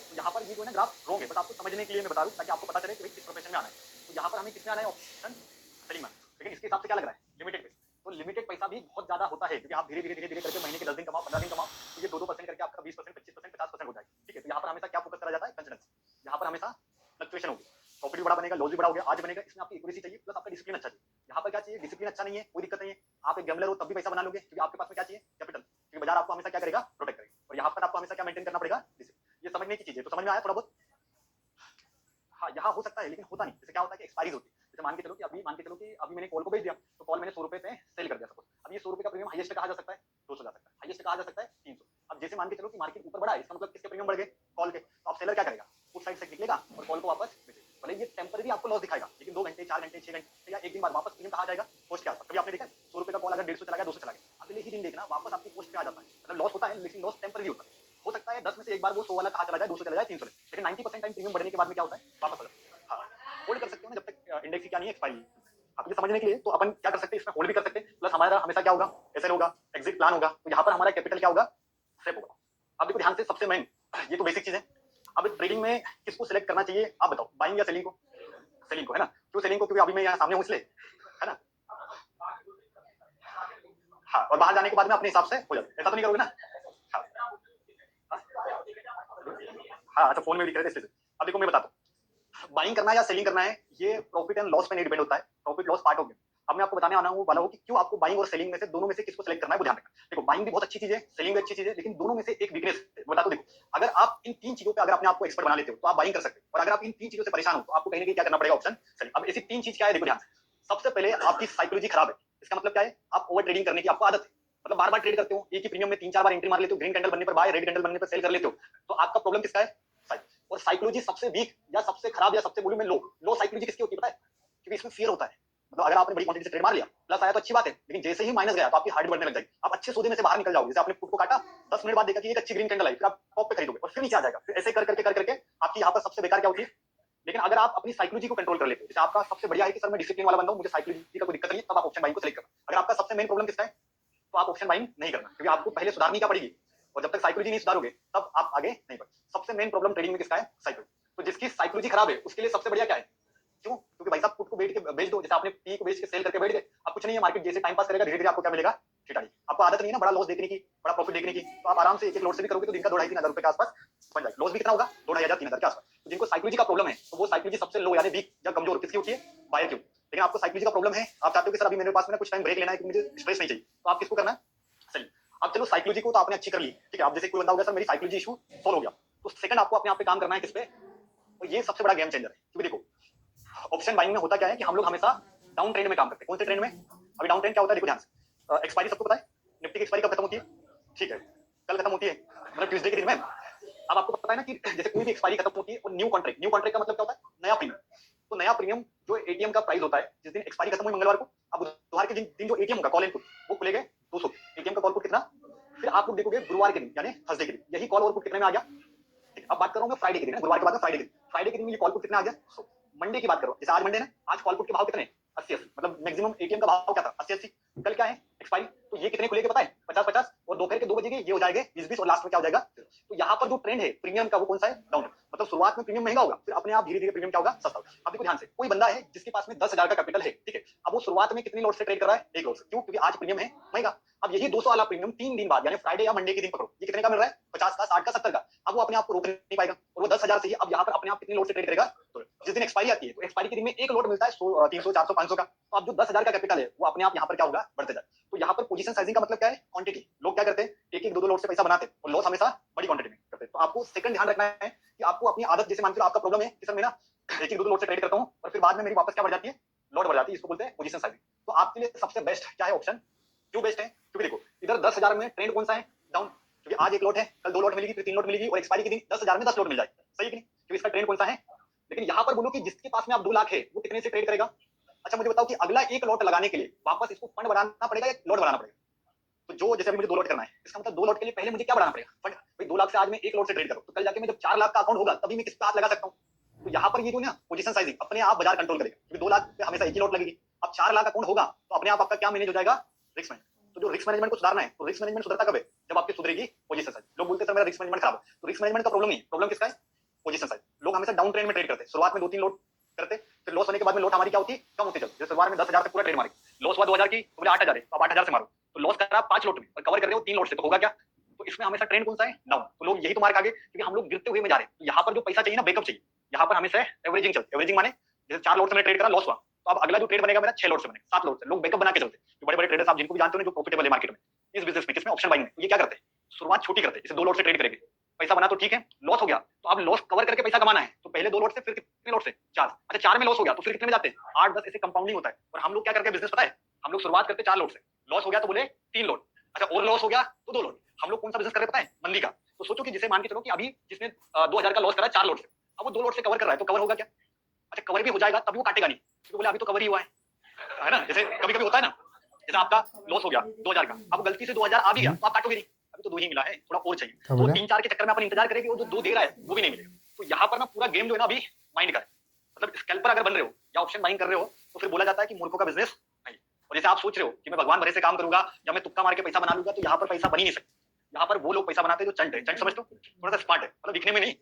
तो यहाँ पर ये जो है ना ग्राफ रॉन्ग है, बस आपको समझने के लिए मैं बता दूं, ताकि आपको पता चले कि भाई किस प्रोफेशन में आना है। तो यहाँ पर हमें किसमें आना है, ऑप्शन सेलिंग में। लेकिन इसके हिसाब से क्या लग रहा है, लिमिटेड पैसा। तो लिमिटेड पैसा भी बहुत ज्यादा होता है, क्योंकि आप धीरे धीरे धीरे धीरे करके महीने के 10 दिन कमाओ, 15 दिन कमाओ, तो ये 2-2% करके आपका 20%, 25%, 50% हो जाएगा। ठीक है, तो यहाँ पर हमेशा क्या फोकस करा जाता है, कंसिस्टेंसी। यहाँ पर हमेशा फ्लक्चुएशन होगी, प्रॉफिट भी बड़ा बनेगा, लॉस भी बड़ा हो गया, आज बनेगा, इसमें आपकी एक्यूरेसी चाहिए, प्लस आपका डिसिप्लिन अच्छा चाहिए। यहाँ पर क्या चाहिए, डिसिप्लिन अच्छा नहीं है, कोई दिक्कत नहीं है, आप एक गैम्बलर हो तब भी पैसा बना लोगे, क्योंकि आपके पास में क्या चाहिए, कैपिटल। क्योंकि बाजार आपको हमेशा क्या करेगा, प्रोटेक्ट करेगा। और यहाँ पर आपको हमेशा क्या मेंटेन करना पड़ेगा, डिसिप्लिन। ये समझने की चीज है, तो समझ में आया थोड़ा बहुत। हाँ यहाँ हो सकता है, लेकिन होता नहीं। जैसे क्या होता है कि एक्सपायरी होती है। जैसे मान के चलो कि अभी मैंने कॉल को भेज दिया, तो कॉल मैंने 100 रुपए पे सेल कर दिया सपोज। अब ये 100 रुपए का प्रीमियम हाईएस्ट कहा जा सकता है 200 जा सकता है, हाईएस्ट कहा जा सकता है 300। अब जैसे मान के चलो कि मार्केट ऊपर बढ़ा है, इसका मतलब किसके प्रीमियम बढ़ गए, कॉल के। तो अब सेलर क्या करेगा, उस साइड से निकलेगा और कॉल को वापस बेचेगा। भले ये टेम्पररी आपको लॉस दिखाएगा, लेकिन 2 घंटे, 4 घंटे, 6 घंटे या एक दिन बाद वापस प्रीमियम कहा जाएगा, पोस्ट के आसपास। कभी आपने देखा 100 रुपए का कॉल अगर 150 चला गया, 200 चला गया, अगले ही दिन देखना वापस आपकी पोस्ट पे आ जाता है। मतलब लॉस होता है, लेकिन लॉस टेम्पररी होता है। हो सकता है एक बार वो 100 वाला कहा चला जाए, 200 चला जाए, 300 ले, लेकिन 90% टाइम प्रीमियम बढ़ने के बाद में क्या होता है, वापस आ जाता है। हाँ, होल्ड कर सकते हो ना जब तक इंडेक्स की क्या नहीं है, एक्सपायरी। आप ये समझने के लिए तो अपन क्या कर सकते हैं, इसमें होल्ड भी कर सकते हैं, प्लस हमारा हमेशा क्या होगा, एसएल होगा, एग्जिट प्लान होगा, तो यहाँ पर हमारा कैपिटल क्या होगा, सेफ होगा। अब देखो ध्यान से, सबसे मेन, ये तो बेसिक चीज है। अब ट्रेडिंग में किसको सिलेक्ट करना चाहिए आप बताओ, बाइंग या सेलिंग को? सेलिंग को, है ना? क्यों सेलिंग को? क्योंकि अभी मैं यहाँ सामने हूँ इसलिए, है ना? हाँ, और बाहर जाने के बाद में अपने हिसाब से हो जाता है, ऐसा तो नहीं करोगे ना? हाँ, हाँ, अच्छा फोन में भी दिख रहे थे इसलिए। अब देखो मैं बताता हूँ, बाइंग करना है या सेलिंग करना है, ये प्रॉफिट एंड लॉस पे नहीं डिपेंड होता है, प्रॉफिट लॉस पार्ट हो गया। अब मैं आपको बताने आना हूँ वाला हूँ कि क्यों आपको बाइंग और सेलिंग में से, दोनों में से किसको सेलेक्ट करना है, वो ध्यान रखना। देखो बाइंग भी बहुत अच्छी चीज है, सेलिंग भी अच्छी चीज है, लेकिन दोनों में से एक वीकनेस है, बता दो। देखो अगर आप इन तीन चीजों पे अगर अपने आपको एक्सपर्ट बना लेते हो तो आप बाइंग कर सकते हो, और अगर आप इन तीन चीजों से परेशान हो तो आपको कहीं ना कहीं क्या करना पड़ेगा, ऑप्शन सेलिंग। अब ऐसी तीन चीज क्या है, देखो ध्यान से। सबसे पहले आपकी साइकोलॉजी खराब है। इसका मतलब क्या है, आप ओवर ट्रेडिंग करने की आपको आदत है, मतलब बार बार ट्रेड करते हो, एक ही प्रीमियम में 3-4 बार एंट्री मार लेते हो, ग्रीन कैंडल बनने पर बाय, रेड कैंडल बनने पर सेल कर लेते हो, तो आपका प्रॉब्लम किसका है, और साइकोलॉजी सबसे वीक या सबसे खराब या सबसे वॉल्यूम में लो साइकोलॉजी किसकी होती है पता है? क्योंकि इसमें फियर होता है। मतलब अगर आपने बड़ी क्वांटिटी से ट्रेड मार लिया, प्लस आया तो अच्छी बात है, लेकिन जैसे ही माइनस गया तो आपकी हार्ट बढ़ने लग जाएगी, आप अच्छे सौदे में से बाहर निकल जाओगे। जैसे आपने पुट को काटा, 10 मिनट बाद देखा कि एक अच्छी ग्रीन कैंडल आई, फिर आप टॉप पे खरीदोगे और फिर नीचे आ जाएगा, फिर ऐसे कर करके आपकी यहाँ पर सबसे बेकार क्या होती है। लेकिन अगर आप अपनी साइकोलॉजी को कंट्रोल कर लेते हो, जैसे आपका सबसे बढ़िया है कि सर मैं डिसिप्लिन वाला बंदा हूँ, मुझे साइकोलॉजी का कोई दिक्कत नहीं है, तब आप ऑप्शन बाइंग को सिलेक्ट करना। अगर आपका सबसे मेन प्रॉब्लम किसका है, तो आप ऑप्शन बाइंग नहीं करना, क्योंकि आपको पहले सुधारनी क्या पड़ेगी, और जब तक साइकोलॉजी नहीं सुधारोगे तब आप आगे नहीं बढ़। सबसे मेन प्रॉब्लम ट्रेडिंग में किसका है, साइकोलॉजी। तो जिसकी साइकोलॉजी खराब है उसके लिए सबसे बढ़िया क्या है, क्यों? क्योंकि भाई साहब पुट को बेच के बेच दो, जैसे आपने पी को बेच के सेल करके बैठ गए, अब कुछ नहीं है, मार्केट जैसे टाइम पास करेगा, धीरे धीरे आपको क्या मिलेगा, छिटाई। आपको आदत नहीं है ना बड़ा लॉस देखने की, बड़ा प्रॉफिट देखने की, तो आप आराम से एक एक लॉट से भी करोगे तो दिन का 2-2.5-3 हजार रुपए के आसपास बन जाएगा। लॉस भी कितना होगा, 2-2.5-3 हजार के आसपास। तो जिनको साइकोलॉजी का प्रॉब्लम है, तो वो साइकोलॉजी सबसे लो यानी वीक या कमजोर किसकी होती है, बायर की। लेकिन आपको साइकोलॉजी का प्रॉब्लम है, आप चाहते हो कि सर अभी मेरे पास में कुछ टाइम ब्रेक लेना है, क्योंकि मुझे स्ट्रेस नहीं चाहिए, तो आप किसको करना है, सही। अब चलो साइकोलॉजी को तो आपने अच्छी कर ली, ठीक है। आप जैसे कोई बंदा होगा सर मेरी साइकोलॉजी इशू सॉल्व हो गया, तो सेकंड आपको अपने आप पे काम करना है किस पे, और ये सबसे बड़ा गेम चेंजर है। क्योंकि देखो ऑप्शन बाइंग में होता क्या है कि हम लोग हमेशा डाउन ट्रेंड में काम करते हैं। कौन से ट्रेंड में? अभी डाउन ट्रेंड क्या होता है, देखो ध्यान से। एक्सपायरी सबको पता है, निफ्टी की एक्सपायरी कब खत्म होती है, ठीक है, कल खत्म होती है, मतलब ट्यूसडे के दिन में। अब आपको पता है ना कि जैसे कोई भी एक्सपायरी खत्म होती है और न्यू कॉन्ट्रैक्ट का मतलब क्या होता है, नया प्रीमियम। तो नया प्रीमियम जो एटीएम का प्राइस होता है, जिस दिन एक्सपायरी खत्म हुई मंगलवार को, अब बुधवार के दिन जो एटीएम का कॉल इनपुट वो खुलेगा 200, एटीएम का कॉल पुट कितना, फिर आप लोग देखोगे गुरुवार के दिन यानी थर्सडे के दिन यही कॉल और पुट कितने में आ गया। अब बात कर रहा हूँ मैं फ्राइडे के दिन, गुरुवार के बाद में फ्राइडे के दिन ये कॉल पुट कितना आ गया, 100। मंडे की बात करो, जैसे आज मंडे ना, आज कॉल पुट के भाव कितने, 80-80, मतलब मैक्सिमम एटीएम का भाव क्या था, 80-80। कल क्या है एक्सपायरी, तो ये कितने खुलेगे पता है, 50-50, और दोपहर के 2 बजे ये हो जाएंगे 20-20, और लास्ट में क्या हो जाएगा। तो यहाँ पर जो ट्रेंड है प्रीमियम का वो कौन सा है, डाउन। मतलब शुरुआत में प्रीमियम महंगा होगा, फिर अपने आप धीरे धीरे प्रीमियम क्या होगा, सस्ता होगा। अब देखो ध्यान से, कोई बंदा है जिसके पास में 10,000 का कैपिटल है, ठीक है, अब वो शुरुआत में कितनी लॉट से ट्रेड कर रहा है, एक लॉट से। क्यों? क्योंकि आज प्रीमियम है महंगा। अब यही 200 वाला प्रीमियम 3 दिन बाद यानी फ्राइडे या मंडे के दिन पकड़ो, ये कितने का मिल रहा है, 50 का, 60 का, 70 का। अब वो अपने आप को रोक नहीं पाएगा, और वो 10,000 से ही अब यहाँ पर अपने आप कितनी लोड से ट्रेड करेगा। तो जिस दिन एक्सपायरी आती है, तो एक्सपायरी के दिन में एक लोड मिलता है 100, 300, 400, 500 का। तो अब जो 10,000 का कैपिटल है वो अपने आप यहाँ पर क्या होगा, बढ़ते जाए। तो यहाँ पर पोजीशन साइजिंग का मतलब क्या है, क्वांटिटी। लोग क्या करते हैं, एक एक दो लोड से पैसा बनाते हैं, और लॉस हमेशा बड़ी क्वांटिटी में करते हैं। तो आपको सेकंड ध्यान रखना है कि आपको अपनी आदत, जैसे मान लो आपका प्रॉब्लम है कि सर मैं ना एक एक दो लोड से ट्रेड करता हूँ और फिर बाद में मेरी वापस क्या बढ़ जाती है, लॉट बढ़ जाती है, इसको बोलते हैं पोजीशन साइजिंग। तो आपके लिए सबसे बेस्ट क्या है ऑप्शन, क्यों बेस्ट है, क्योंकि देखो इधर 10,000 में ट्रेंड कौन सा है, डाउन। क्योंकि आज एक लॉट है, कल 2 लॉट मिलेगी, फिर 3 लॉट मिलेगी, और एक्सपायरी के दिन 10,000 में 10 लॉट मिल जाएगी, सही है कि नहीं। क्योंकि इसका ट्रेंड कौन सा है। लेकिन यहाँ पर बोलो कि जिसके पास में आप 2 लाख है वो कितने से ट्रेड करेगा। अच्छा मुझे बताओ कि अगला एक लॉट लगाने के लिए वापस इसको फंड बढ़ाना पड़ेगा या लॉट बढ़ाना पड़ेगा। तो जो जैसे अभी मुझे 2 लॉट करना है, इसका मतलब 2 लॉट के लिए पहले मुझे क्या बढ़ाना पड़ेगा, फंड। भाई 2 लाख से आज मैं एक लॉट से ट्रेड करूँ, तो कल जाके मैं जब 4 लाख का अकाउंट होगा तभी मैं किस पे हाथ लगा सकता हूँ। तो यहाँ पर ये जो ना पोजीशन साइजिंग अपने आप बाजार कंट्रोल करेगा, क्योंकि 2 लाख पे हमेशा एक ही लॉट लगेगी। अब 4 लाख अकाउंट होगा तो अपने आप आपका क्या मैनेज हो जाएगा, रिस्क मैनेजमेंट। तो जो रिस्क मैनेजमेंट को सुधारना है, तो रिस्क मैनेजमेंट सुधरता कब है, जब आपकी सुधरेगी पोजीशन साइज। लोग बोलते हैं सर मेरा रिस्क मैनेजमेंट खराब है, तो रिस्क मैनेजमेंट का प्रॉब्लम नहीं, प्रॉब्लम किसका है, पोजीशन साइज। लोग हमेशा डाउन ट्रेंड में ट्रेड करते हैं, शुरुआत में 2-3 लोट करते, फिर लॉस होने के बाद में लोट हमारी क्या होती है, कम होती चलती है। शुरुआत में 10,000 तक पूरा ट्रेड मारे, लॉस हुआ 2,000 की, तो बोले 8,000 है, तो आप 8,000 से मारो, तो लॉस करा 5 लोट में और कवर कर रहे हो 3 लोट से, तो होगा क्या। तो इसमें हमेशा ट्रेंड कौन सा है, डाउन। तो लोग यही तो मार खागे, क्योंकि हम लोग गिरते हुए में जा रहे हैं। तो यहाँ पर जो पैसा चाहिए ना, बैकअप चाहिए। यहाँ पर हमेशा एवरेजिंग चलती, एवरेजिंग माने जैसे 4 लोट से मैंने ट्रेड करा, लॉस हुआ, तो अब अगला जो ट्रेड बनेगा मेरा 6 लोट से बनेगा, 7 लोट से। लोग बैकअप बना के चलते हैं। जो बड़े बड़े ट्रेडर्स आप जिनको भी जानते हो, जो प्रॉफिटेबल है मार्केट में, इस बिजनेस में, किसमें, ऑप्शन बाइंग में, ये क्या करते हैं, शुरुआत छोटी करते हैं, जैसे 2 लोट से ट्रेड करेंगे, पैसा बना तो ठीक है, लॉस हो गया, तो अब लॉस कवर करके पैसा कमाना है, तो पहले 2 लोट से, फिर कितने लोट से, 4। अच्छा 4 में लॉस हो गया तो फिर कितने में जाते हैं, 8-10, ऐसे कंपाउंडिंग होता है। और हम लोग क्या करके बिजनेस पता है, हम लोग शुरुआत करते 4 लोट से, लॉस हो गया तो बोले 3 लोट, अच्छा और लॉस हो गया तो 2 लोट। हम लोग कौन सा बिजनेस कर रहे हैं पता है, मंदी का। तो सोचो कि जिसे मान के चलो कि अभी जिसने 2,000 का लॉस करा 4 लोट से, अब वो 2 लोट से कवर कर रहा है, तो कवर होगा क्या। अच्छा कवर भी हो जाएगा तभी वो काटेगा नहीं, क्योंकि बोले अभी तो कवर ही हुआ है ना। जैसे कभी कभी होता है ना, जैसे आपका लॉस हो गया 2,000 का, अब गलती से 2,000 आ भी गया तो आप काटोगे नहीं, अभी तो 2 ही मिला है, थोड़ा और चाहिए।
क्या
तो
बोला?
3-4 के चक्कर में अपन इंतजार करें कि वो जो 2 दे रहा है वो भी नहीं मिले। तो यहाँ पर ना पूरा गेम जो है ना अभी माइंड का है। मतलब स्कैल्पर अगर बन रहे हो या ऑप्शन बाइंग कर रहे हो तो फिर बोला जाता है कि मूर्खों का बिजनेस नहीं। और जैसे आप सोच रहे हो कि मैं भगवान भरे से काम करूंगा या मैं तुक्का मार के पैसा बना लूंगा, तो यहाँ पर पैसा बन ही नहीं सकता। यहाँ पर वो लोग पैसा बनाते हैं जो चंट है। चंट समझते हो, थोड़ा सा स्मार्ट है, मतलब दिखने में नहीं,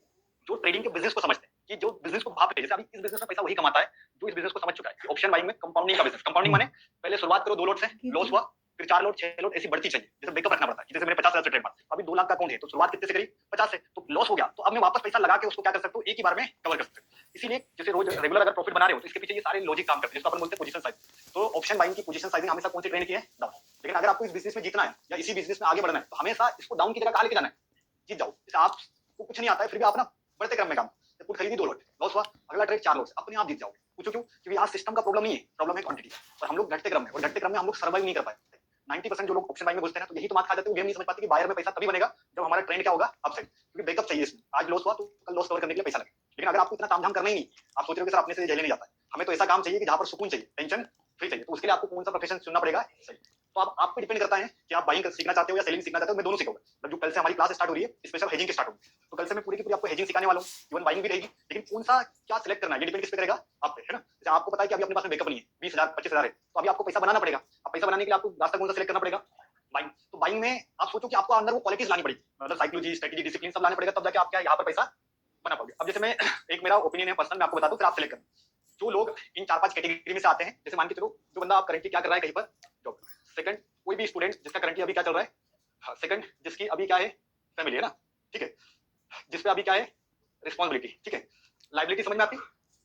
जो ट्रेडिंग के बिजनेस को समझते हैं कि जो बिजनेस को भाप है। जैसे अभी इस बिजनेस में पैसा वही कमाता है जो इस बिजनेस को समझ चुका है कि ऑप्शन बाइंग में कंपाउंडिंग का बिजनेस। कंपाउंडिंग माने पहले शुरुआत करो 2 लोट से, लॉस हुआ, फिर 4 लोट 6 लोट ऐसी बढ़ती चाहिए। जैसे बैकअप रखना पड़ता है। जैसे मेरे 50,000 से ट्रेड मार, अभी 2 लाख का अकाउंट है तो शुरुआत कितने से करी, 50 से, तो लॉस हो गया तो अब मैं वापस पैसा लगा के उसको क्या कर सकता हूँ, एक ही बार में कवर कर सकता हूँ। इसीलिए जैसे रोज रेगुलर अगर प्रॉफिट बना रहे हो तो इसके पीछे ये सारे लॉजिक काम करते हैं, जिसको अपन बोलते हैं पोजीशन साइज। तो ऑप्शन बाइंग की पोजीशन साइजिंग हमेशा कौन सी ट्रेंड की है, डाउन। लेकिन अगर आपको इस बिजनेस में जीतना है या इसी बिजनेस में आगे बढ़ना है तो हमेशा इसको डाउन की जगह कहाँ लेके जाना है, जीत जाओ। जैसे आपको कुछ नहीं आता है फिर भी आप ना बढ़ते क्रम में काम, पुट खरीदी 2 लोट, लॉस हुआ, अगला ट्रेड 4 लोट, अपने आप जीत जाओगे। पूछो क्यों? क्योंकि यहाँ सिस्टम का प्रॉब्लम नहीं है, प्रॉब्लम है क्वांटिटी। और हम लोग घटते क्रम में, और घटते क्रम में हम लोग सर्वाइव नहीं कर पाए। 90% जो लोग ऑप्शन बाइंग में घुसते हैं तो यही तो मात खा जाते हैं, गेम नहीं समझ पाते कि बायर में पैसा तभी बनेगा जब हमारा ट्रेंड क्या होगा, अपसाइड। क्योंकि बैकअप चाहिए इसमें, आज लॉस हुआ तो कल लॉस कवर करने के लिए पैसा लगे। लेकिन अगर आपको इतना तामझाम करना ही नहीं, आप सोच रहे हो कि सर अपने से झेले नहीं जाता है, हमें तो ऐसा काम चाहिए कि जहां पर सुकून चाहिए, टेंशन फ्री चाहिए, तो उसके लिए आपको कौन सा प्रोफेशन चुनना पड़ेगा, सही। तो आप पे डिपेंड करता है कि आप बाइंग सीखना चाहते हो या सेलिंग सीखना चाहते हो। मैं दोनों सीखूंगा। मतलब जो कल से हमारी क्लास स्टार्ट हो रही है स्पेशल हेजिंग की स्टार्ट होगी, तो कल से मैं पूरी की पूरी आपको हेजिंग सिखाने वाला हूँ। इवन बाइंग भी रहेगी, लेकिन कौन सा क्या सिलेक्ट करना है ये डिपेंड किस पे करेगा, आप पे, है ना। जैसे आपको पता है कि अभी अपने पास में बैकअप नहीं है, 20,000 25,000 है, तो अभी आपको पैसा बनाना पड़ेगा। अब पैसा बनाने के लिए आपको रास्ता कौन सा सिलेक्ट करना पड़ेगा, बाइंग। तो बाइंग में आप सोचो कि आपको अंदर वो क्वालिटीज लानी पड़ेगी, मतलब साइकोलॉजी, स्ट्रेटेजी, डिसिप्लिन सब लाने पड़ेगा, तब जाके आप क्या यहाँ पर पैसा बना पाओगे। अब जैसे मैं एक मेरा ओपिनियन है पर्सनल, मैं आपको बताता हूँ, फिर आप सिलेक्ट करना। जो लोग इन 4-5 कैटेगरी में से आते हैं, जैसे मान के चलो जो बंदा आप करंटली क्या कर रहा है कहीं पर जॉब, सेकंड कोई भी स्टूडेंट जिसका करंटली अभी क्या चल रहा है, सेकंड जिसकी अभी क्या है, फैमिली है ना, ठीक है, जिस पे अभी क्या है, रिस्पॉन्सिबिलिटी, ठीक है, लाइबिलिटी समझ में आती है,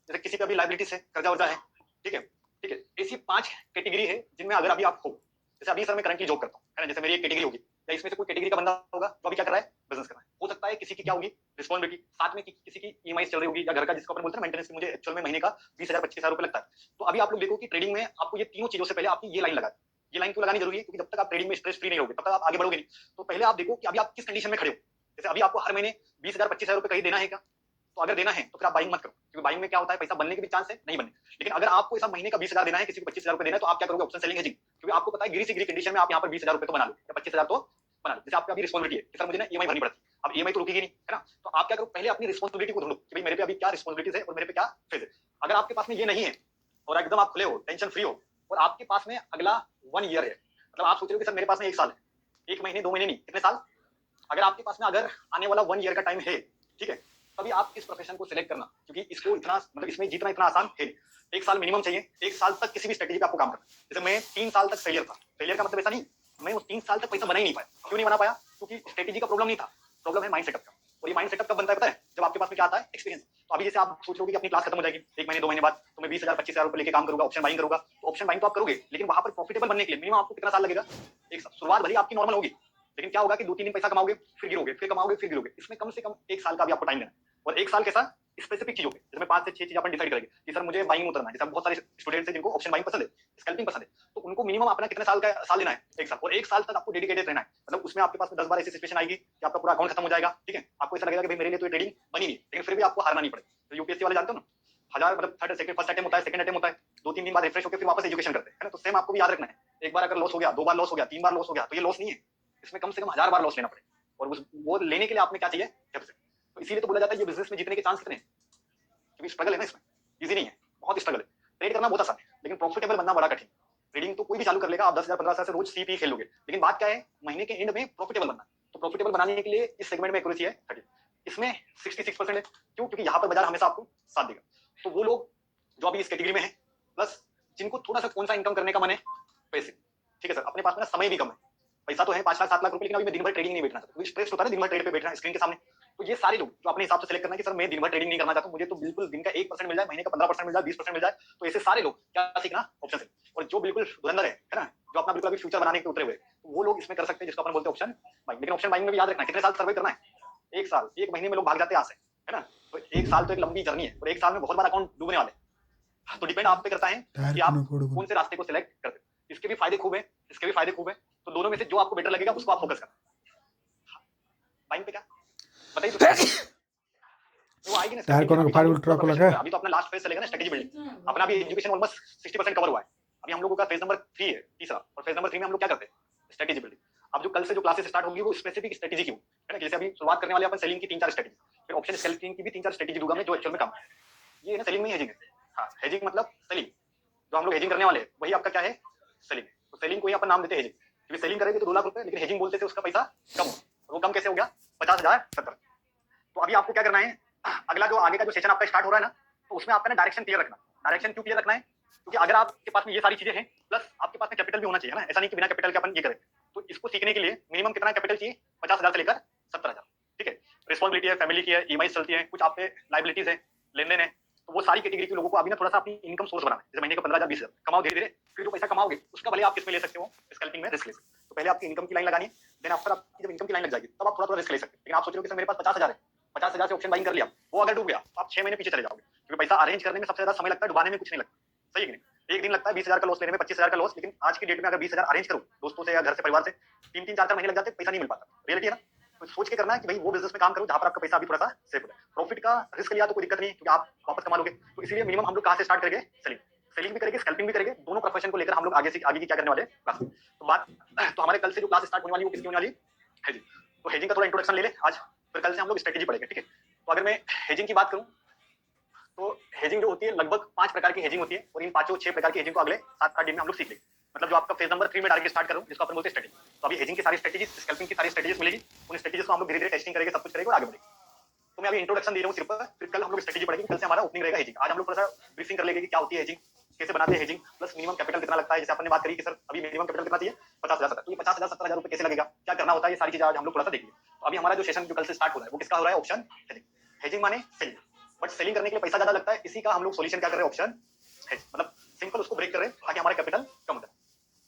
जैसे किसी पे अभी लाइबिलिटी है, कर्जा वर्जा है, ठीक है, ठीक है। ऐसी 5 कैटेगरी है जिनमें अगर अभी आप हो, जैसे अभी सर मैं करंटली जॉब करता हूँ, है ना, जैसे मेरी एक कैटेगरी होगी, या इसमें से कोई कैटेगरी का बंदा होगा जो अभी क्या कर रहा है, बिजनेस कर रहा है। हो सकता है किसी की क्या होगी, रिस्पॉन्सिबिलिटी, साथ में किसी की ईएमआई चल रही होगी, या घर का जिसको अपन बोलते हैं मेंटेनेंस, मुझे एक्चुअल में महीने का 20,000 25,000 रुपए लगता है। तो अभी आप लोग देखो कि ट्रेडिंग में आपको ये तीनों चीजों से पहले आपकी ये लाइन लगा, ये लाइन क्यों लगानी जरूरी है, क्योंकि जब तक आप ट्रेडिंग में स्ट्रेस फ्री नहीं होगे तब तक आप आगे बढ़ोगे नहीं। तो पहले आप देखो कि अभी आप किस कंडीशन में खड़े हो। जैसे अभी आपको हर महीने 20,000 25,000 रुपए कहीं देना है क्या, तो अगर देना है तो फिर आप बाइंग मत करो, क्योंकि बाइंग में क्या होता है, पैसा बनने के भी चांस है, नहीं बनने। लेकिन अगर आपको ऐसा महीने का 20,000 देना है, किसी को 25,000 रुपए देना है, तो आप क्या करोगे, ऑप्शन सेलिंग हेजिंग, क्योंकि आपको पता है गिरी से गिरी कंडीशन में आप यहाँ पर 20,000 रुपए तो बना लो या 25,000 तो बना लो। जैसे आपकी अभी रिस्पॉन्सिबिलिटी है कि सर मुझे ना ईएमआई भरनी पड़ती है, अब ईएमआई तो रुकेगी नहीं, है ना, तो आप क्या करो, पहले अपनी रिस्पॉन्सिबिलिटी को ढूंढो कि भाई मेरे पे अभी क्या रिस्पॉन्सिबिलिटीज है और मेरे पे क्या फेज है। अगर आपके पास में ये नहीं है और एकदम आप खुले हो, टेंशन फ्री हो, और आपके पास में अगला 1 ईयर है, मतलब आप सोच रहे हो कि सर मेरे पास में 1 साल है, 1 महीने 2 महीने नहीं, कितने साल, अगर आपके पास में अगर आने वाला 1 ईयर का टाइम है, ठीक है, तभी आप इस प्रोफेशन को सिलेक्ट करना, क्योंकि इसको इतना मतलब इसमें जीतना इतना आसान है नहीं। 1 साल मिनिमम चाहिए, 1 साल तक किसी भी स्ट्रेटेजी पे आपको काम करना। जैसे मैं 3 साल तक फेलियर था, फेलियर का मतलब ऐसा नहीं, मैं उस 3 साल तक पैसा बना ही नहीं पाया। क्यों नहीं बना पाया, क्योंकि स्ट्रेटेजी का प्रॉब्लम नहीं था, प्रॉब्लम है माइंड सेटअप का। और ये माइंड सेटअप कब बनता है पता है, जब आपके पास में क्या आता है, एक्सपीरियंस। तो अभी जैसे आप सोच रहे हो कि अपनी क्लास खत्म हो जाएगी 1 महीने 2 महीने बाद, तो मैं 20,000 25,000 रुपए लेके काम करूंगा, ऑप्शन बाइंग करूंगा, तो ऑप्शन बाइंग तो आप करोगे, लेकिन वहां पर प्रॉफिटेबल बनने के लिए मिनिमम आपको कितना साल लगेगा, 1 साल। शुरुआत भले आपकी नॉर्मल होगी, लेकिन क्या होगा कि 2-3 दिन पैसा कमाओगे, फिर गिरोगे, फिर कमाओगे, फिर गिरोगे। इसमें कम से कम 1 साल का भी आपको टाइम देना है। और 1 साल कैसा, स्पेसिफिक चीजों पे, जिसमें 5 से 6 चीज अपन डिसाइड करेंगे कि सर मुझे बाइंग उतरना है। जैसे बहुत सारे स्टूडेंट्स हैं जिनको ऑप्शन बाइंग पसंद है, स्कैल्पिंग पसंद है, तो उनको मिनिमम अपना कितने साल का साल लेना है, 1 साल। और 1 साल तक आपको डेडिकेटेड रहना है। मतलब उसमें आपके पास 10 बार ऐसी सिचुएशन आएगी कि आपका पूरा अकाउंट खत्म हो जाएगा, ठीक है, आपको ऐसा लगेगा कि भाई मेरे लिए तो ये ट्रेडिंग बनी नहीं, लेकिन फिर भी आपको हारना नहीं पड़ेगा। तो यूपीएससी वाले जानते हो ना, 1000 मतलब थर्ड सेकंड फर्स्ट अटेम्प्ट होता है, सेकंड अटेम्प्ट होता है, 2-3 दिन बाद रिफ्रेश होकर फिर वापस एजुकेशन करते हैं, है ना। तो सेम आपको भी याद रखना है, एक बार अगर लॉस हो गया, 2 बार लॉस हो गया, 3 बार लॉस हो गया, तो ये लॉस नहीं है, इसमें कम से कम 1000 बार लॉस लेना पड़ेगा। और उस वो लेने के लिए आप में क्या चाहिए, कैपेसिटी। तो इसीलिए तो बोला जाता है ये बिजनेस में जीतने के चांस कितने हैं, क्योंकि स्ट्रगल है ना इसमें, इजी नहीं है, बहुत स्ट्रगल है। ट्रेड करना बहुत आसान है, लेकिन प्रॉफिटेबल बनना बड़ा कठिन। ट्रेडिंग तो कोई भी चालू कर लेगा, आप 10,000 15,000 से रोज सीपी खेल लोगे, लेकिन बात क्या है, महीने के एंड में प्रॉफिटेबल बनना। तो प्रॉफिटेबल बनाने के लिए इस सेगमेंट में एक्यूरेसी है 30, इसमें 66% है। क्यों, क्योंकि यहाँ पर बाजार हमेशा आपको साथ देगा। तो वो लोग जो अभी इस कैटेगरी में है, प्लस जिनको थोड़ा सा कौन सा इनकम करने का मन है, पैसे, ठीक है सर, अपने पास में समय भी कम है, पैसा तो है 5 लाख 7 लाख रुपए, लेकिन अभी मैं दिन भर ट्रेडिंग नहीं बैठना चाहता, स्ट्रेस होता है दिन भर ट्रेड पे बैठना स्क्रीन के सामने। तो ये सारे लोग जो अपने हिसाब से सिलेक्ट करना है कि सर मैं दिन भर ट्रेडिंग नहीं करना चाहता हूं, मुझे तो बिल्कुल दिन का 1% मिल जाए, महीने का 15% मिल जाए, 20% मिल जाए, तो ऐसे सारे लोग क्या सीखना, ऑप्शन से। और जो बिल्कुल धुरंधर है ना, जो अपना बिल्कुल अभी फ्यूचर बनाने के उतरे हुए, तो वो लोग इसमें कर सकते हैं, जिसको अपन बोलते हैं ऑप्शन बाइंग। लेकिन ऑप्शन बाइंग में भी याद रखना कितने साल सर्वे करना है, 1 साल, 1 महीने में लोग भाग जाते हैं यहाँ से, है ना। तो 1 साल तो एक लंबी जर्नी है, और 1 साल में बहुत बार अकाउंट डूबने वाले। तो डिपेंड आप पे करता है कि आप कौन से रास्ते को सिलेक्ट करते हैं। इसके भी फायदे खूब है, इसके भी फायदे खूब है, तो दोनों में से जो आपको बेटर लगेगा उसको आप फोकस करना। बाइंग पे क्या बताइए, वो आएगी ना
यार कोनो फाइल उल्टा को लगा।
अभी तो अपना लास्ट फेज चलेगा ना, स्ट्रेटजी बिल्डिंग। अपना भी एजुकेशन ऑलमोस्ट 60% कवर हुआ है। अभी हम लोगों का फेज नंबर 3 है, तीसरा, और फेज नंबर 3 में हम लोग क्या करते हैं, स्ट्रेटजी बिल्डिंग। अब जो कल से जो क्लासेस स्टार्ट होगी वो स्पेसिफिक स्ट्रेटेजी की है ना, जैसे अभी शुरुआत करने वाले अपन सेलिंग की 3-4 स्ट्रेटेजी, फिर ऑप्शन स्कैल्पिंग की भी 3-4 स्ट्रेटेजी दूंगा मैं जो एक्चुअल में काम है। ये ना सेलिंग में ही हेजिंग है। हाँ, हेजिंग मतलब सेलिंग, जो हम लोग हेजिंग करने वाले हैं वही आपका क्या है, सेलिंग। तो सेलिंग को ही अपन नाम देते हैं हेजिंग, क्योंकि सेलिंग करेंगे तो 2 लाख रुपए, लेकिन हेजिंग बोलते थे उसका पैसा कम हो, वो कम कैसे हो गया, 50,000 70। तो अभी आपको क्या करना है, अगला जो आगे का जो सेशन आपका स्टार्ट हो रहा है ना, तो उसमें आपका ना डायरेक्शन क्लियर रखना। डायरेक्शन क्यों क्लियर रखना है, क्योंकि अगर आपके पास में ये सारी चीजें हैं प्लस आपके पास में कैपिटल भी होना चाहिए ना, ऐसा नहीं कि बिना कैपिटल के अपन ये करें। तो इसको सीखने के लिए मिनिमम कितना कैपिटल चाहिए, 50,000 से लेकर 70,000। ठीक है, रिस्पॉन्सिबिलिटी है, फैमिली की है, ईएमआई चलती है, कुछ आप पे लाइबिलिटीज है, लेन देन है, तो वो सारी कैटेगरी के लोगों को अभी ना थोड़ा सा अपनी इनकम सोर्स बनाना है। जैसे महीने का 15,000 20,000 कमाओ धीरे धीरे, फिर जो पैसा कमाओगे उसका भले आप किसमें ले सकते हो, स्कैल्पिंग में रिस्क ले सकते हो। तो पहले आपकी इनकम की लाइन लगानी है, देन आफ्टर आपकी जब इनकम की लाइन लग जाएगी तब आप थोड़ा थोड़ा रिस्क ले सकते हैं। लेकिन आप सोच रहे हो कि सर मेरे पास 50,000 है, 50,000 से ऑप्शन बाइंग कर लिया, वो अगर डूब गया तो आप 6 महीने पीछे चले जाओगे, क्योंकि पैसा अरेंज करने में सबसे ज्यादा समय लगता है, डुबाने में कुछ नहीं लगता। सही है कि नहीं, एक दिन लगता है 20,000 का लॉस लेने में, 25,000 का लॉस, लेकिन आज की डेट में अगर 20,000 अरेंज करो दोस्तों से या घर से परिवार से, 3-3 4-4 महीने लग जाते, पैसा नहीं मिल पाता। रियलिटी है ना। तो सोच के करना है कि भाई वो बिजनेस में काम करो जहां पर आपका पैसा अभी थोड़ा सा सेफ हो। प्रॉफिट का रिस्क लिया तो कोई दिक्कत नहीं है, क्योंकि आप वापस कमा लोगे। तो इसीलिए मिनिमम हम लोग कहां से स्टार्ट करेंगे, सेलिंग। सेलिंग भी करेंगे, स्कैल्पिंग भी करेंगे, दोनों प्रोफेशन को लेकर हम लोग आगे से आगे की क्या करने वाले हैं। तो बात, तो हमारे कल से जो क्लास स्टार्ट होने वाली है वो किसकी होने वाली है, हेजिंग। तो हेजिंग का थोड़ा इंट्रोडक्शन ले ले आज, फिर कल से हम लोग स्ट्रेटेजी पढ़ेंगे। ठीक है, तो अगर मैं हेजिंग की बात करूं तो हेजिंग जो होती है लगभग 5 प्रकार की हेजिंग होती है, और इन 5-6 प्रकार की हेजिंग को अगले 7-8 दिन में हम लोग सीख लेंगे। मतलब जो आपका फेज नंबर 3 में डायरेक्ट स्टार्ट करूं, जिसको अपन बोलते हैं स्ट्रेटेजी। तो अभी हेजिंग की सारी स्ट्रेटेजी, स्कैल्पिंग की सारी स्ट्रेटेजीज मिलेगी, उन स्ट्रेटेजीज को हम लोग धीरे धीरे टेस्टिंग करेंगे, सब कुछ करेंगे और आगे बढ़ेंगे। तो मैं अभी इंट्रोडक्शन दे रहा हूं सिर्फ, फिर कल हम लोग स्ट्रेटेजी पढ़ेंगे। कल से हमारा ओपनिंग रहेगा हेजिंग। आज हम लोग थोड़ा सा ब्रीफिंग कर लेंगे कि क्या होती है हेजिंग, कैसे बनाते हैं हेजिंग, प्लस मिनिमम कैपिटल कितना लगता है। जैसे अपन ने बात करी कि सर अभी मिनिमम कैपिटल कितना चाहिए, 50,000 70। तो ये 50,000 70,000 रुपए कैसे लगेगा, क्या करना होता है, ये सारी चीजें आज हम लोग थोड़ा सा देखेंगे। तो अभी हमारा जो सेशन जो कल से स्टार्ट हो रहा है वो किसका हो रहा है, ऑप्शन हेजिंग। हेजिंग माने सेलिंग, बट सेलिंग करने के लिए पैसा ज्यादा लगता है, इसी का हम लोग सोल्यूशन क्या कर रहे हैं, ऑप्शन हेज। मतलब सिंपल उसको ब्रेक कर रहे हैं ताकि हमारा कैपिटल कम हो जाए।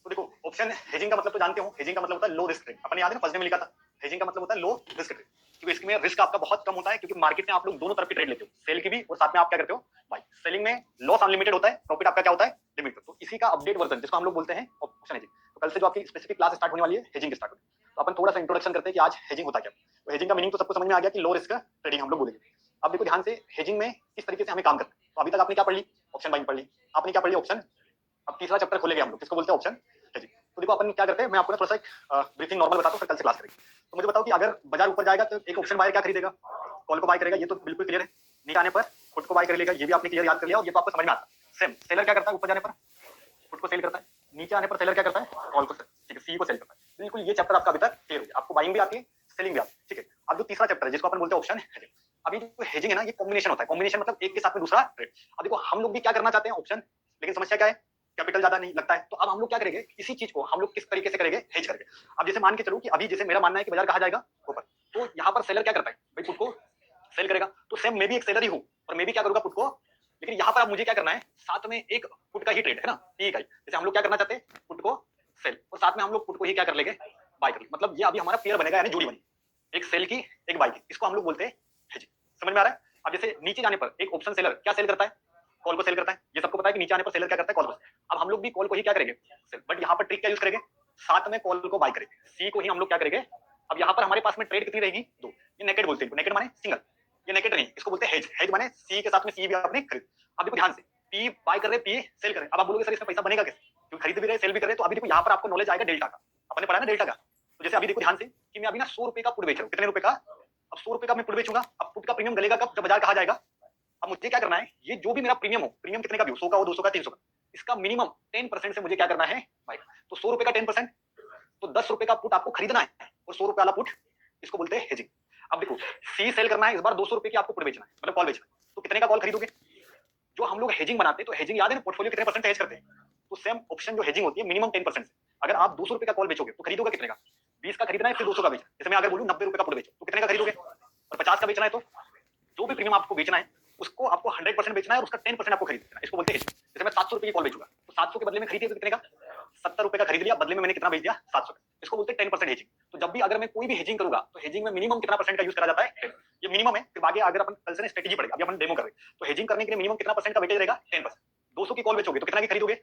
तो देखो ऑप्शन हेजिंग का मतलब तो जानते हो, हेजिंग का मतलब होता है लो रिस्क ट्रेड। अपन याद है ना, फर्स्ट में लिखा था हेजिंग का मतलब होता है लो रिस्क ट्रेड, क्योंकि इसमें रिस्क आपका बहुत कम होता है, क्योंकि मार्केट में आप लोग दोनों तरफ की ट्रेड लेते हो, सेल की भी और साथ में आप क्या करते हो बाय। सेलिंग में लॉस अनलिमिटेड होता है, प्रॉफिट आपका क्या होता है लिमिटेड। तो इसी का अपडेट वर्जन जिसको हम लोग बोलते हैं ऑप्शन हेजिंग। तो कल से जो आपकी स्पेसिफिक क्लास स्टार्ट होने वाली है हेजिंग की स्टार्ट होगी। तो अपन थोड़ा सा इंट्रोडक्शन करते हैं कि आज हेजिंग होता क्या। तो हेजिंग का मीनिंग तो सबको समझ में आ गया कि लो रिस्क ट्रेडिंग हम लोग बोलेंगे। अब देखो ध्यान से, हेजिंग में किस तरीके से हमें काम करना है। तो अभी तक आपने क्या पढ़ ली, ऑप्शन बाइंग पढ़ ली, आपने क्या पढ़ ली, ऑप्शन। अब तीसरा चैप्टर खोलेंगे हम लोग, किसको बोलते हैं, ऑप्शन हेजिंग। तो देखो अपन क्या करते हैं, मैं आपको थोड़ा सा ब्रीफिंग नॉर्मल बताता हूं, फिर कल से क्लास करेंगे। तो मुझे बताओ कि अगर बाजार ऊपर जाएगा तो एक ऑप्शन बायर क्या खरीदेगा, कॉल को बाय करेगा, ये तो बिल्कुल क्लियर है। नीचे आने पर पुट को बाय कर लेगा, ये भी आपने क्लियर याद कर लिया और ये तो आपको समझ में आता है। सेम सेलर क्या करता है, ऊपर जाने पर पुट को सेल करता है, नीचे आने पर सेलर क्या करता है, कॉल को, ठीक है, सी को सेल करता है। बिल्कुल ये चैप्टर आपका अभी तक क्लियर हो गया, आपको बाइंग भी आती है, सेलिंग भी आती है। ठीक है, अब जो तीसरा चैप्टर है जिसको अपन बोलते हैं ऑप्शन हेजिंग। अभी जो हेजिंग है ना, ये कॉम्बिनेशन होता है। कॉम्बिनेशन मतलब एक के साथ में दूसरा ट्रेड। अब देखो हम लोग भी क्या करना चाहते हैं, ऑप्शन, लेकिन समस्या क्या है, कैपिटल ज्यादा नहीं लगता है। तो अब हम लोग क्या करेंगे, इसी चीज को हम लोग किस तरीके से करेंगे, हेज करेंगे। अब जैसे मान के चलो कि अभी जैसे मेरा मानना है कि बाजार कहा जाएगा ऊपर, तो यहाँ पर सेलर क्या करता है भाई, पुट को सेल करेगा। तो सेम मैं भी एक सेलर ही हूँ और मैं भी क्या करूंगा, पुट को। लेकिन यहाँ पर अब मुझे क्या करना है, साथ में एक पुट का ही ट्रेड है ना, ठीक है। जैसे हम लोग क्या करना चाहते हैं, पुट को सेल, और साथ में हम लोग पुट को ही क्या कर लेंगे, बाय कर लेंगे। मतलब ये अभी हमारा पेयर बनेगा, यानी जोड़ी बनी, एक सेल की एक बाय की। इसको हम लोग बोलते हैं हेजिंग। समझ में आ रहा है। अब जैसे नीचे जाने पर एक ऑप्शन सेलर क्या सेल करता है, कॉल को सेल करता है। ये सबको पता है कि नीचे आने पर सेलर क्या करता है, कॉल को। अब हम लोग भी कॉल को ही क्या करेंगे, सेल। बट यहाँ पर ट्रिक क्या यूज करेंगे, साथ में कॉल को बाय करेंगे, सी को ही हम लोग क्या करेंगे। अब यहाँ पर हमारे पास में ट्रेड कितनी रहेगी, दो। ये नेकेड बोलते हैं, नेकेड माने सिंगल, ये नेकेड नहीं, इसको बोलते हैं हेज। हेज माने सी के साथ में सी भी आपने खरीद। अब देखो ध्यान से, पी बाय कर रहे, पी सेल कर रहे। अब आप बोलोगे सर इसमें पैसा बनेगा कैसे, क्योंकि खरीद भी रहे सेल भी कर रहे। तो अभी देखो यहाँ पर आपको नॉलेज आएगा डेल्टा का, अपने पढ़ा ना डेल्टा का। तो जैसे अभी देखो ध्यान से कि मैं अभी ना 100 रुपए का पुट बेच रहा हूँ, कितने रुपए का, अब 100 रुपए का मैं पुट बेचूंगा। अब पुट का प्रीमियम गलेगा कब, जब बाजार कहा जाएगा। अब मुझे क्या करना है, ये जो भी मेरा प्रीमियम हो, प्रीमियम कितने का भी हो, 100 का हो, 200 का, 300 का, इसका मिनिमम 10% से मुझे क्या करना है भाई। तो 100 रुपए का 10%, तो 10 रुपए का पुट आपको खरीदना है, और 100 रुपए वाला पुट, इसको बोलते हैं हेजिंग। अब देखो सी सेल करना है, इस बार 200 रुपए की आपको पुट बेचना है, मतलब कॉल बेचना है। तो कितने का कॉल खरीदोगे, जो हम लोग हेजिंग बनाते हैं, तो हेजिंग याद है ना, पोर्टफोलियो कितने परसेंट हेज करते हैं। तो सेम ऑप्शन जो हेजिंग होती है मिनिमम 10% से। अगर आप 200 रुपए का कॉल बेचोगे तो खरीदोगे कितने का, 20 का खरीदना है, फिर 200 का बेचना। जैसे मैं अगर बोलूं 90 रुपए का पुट बेचो, तो कितने का खरीदोगे, और 50 का बेचना है, तो जो भी प्रीमियम आपको बेचना है उसको आपको 100% बेचना है, और उसका 10% आपको खरीदना है। इसको बोलते हैं हेजिंग। जैसे मैं 700 रुपए की कॉल बेचूंगा, तो 700 के बदले में खरीदिए तो कितने का, 70 रुपए का खरीद लिया, बदले में मैंने कितना बेच दिया, 700 का। इसको बोलते हैं 10% हेजिंग। तो जब भी अगर मैं कोई भी हेजिंग करूंगा, तो हेजिंग में मिनिमम कितना परसेंट का यूज करा जाता है, 10। ये मिनिमम है। फिर आगे अगर अपन कल से स्ट्रेटेजी पढ़ेगा, अभी अपन डेमो कर रहे हैं, तो हेजिंग करने के लिए मिनिमम कितना परसेंट का वेटेज रहेगा, 10%। 200 की कॉल बेचोगे तो कितना की खरीदोगे,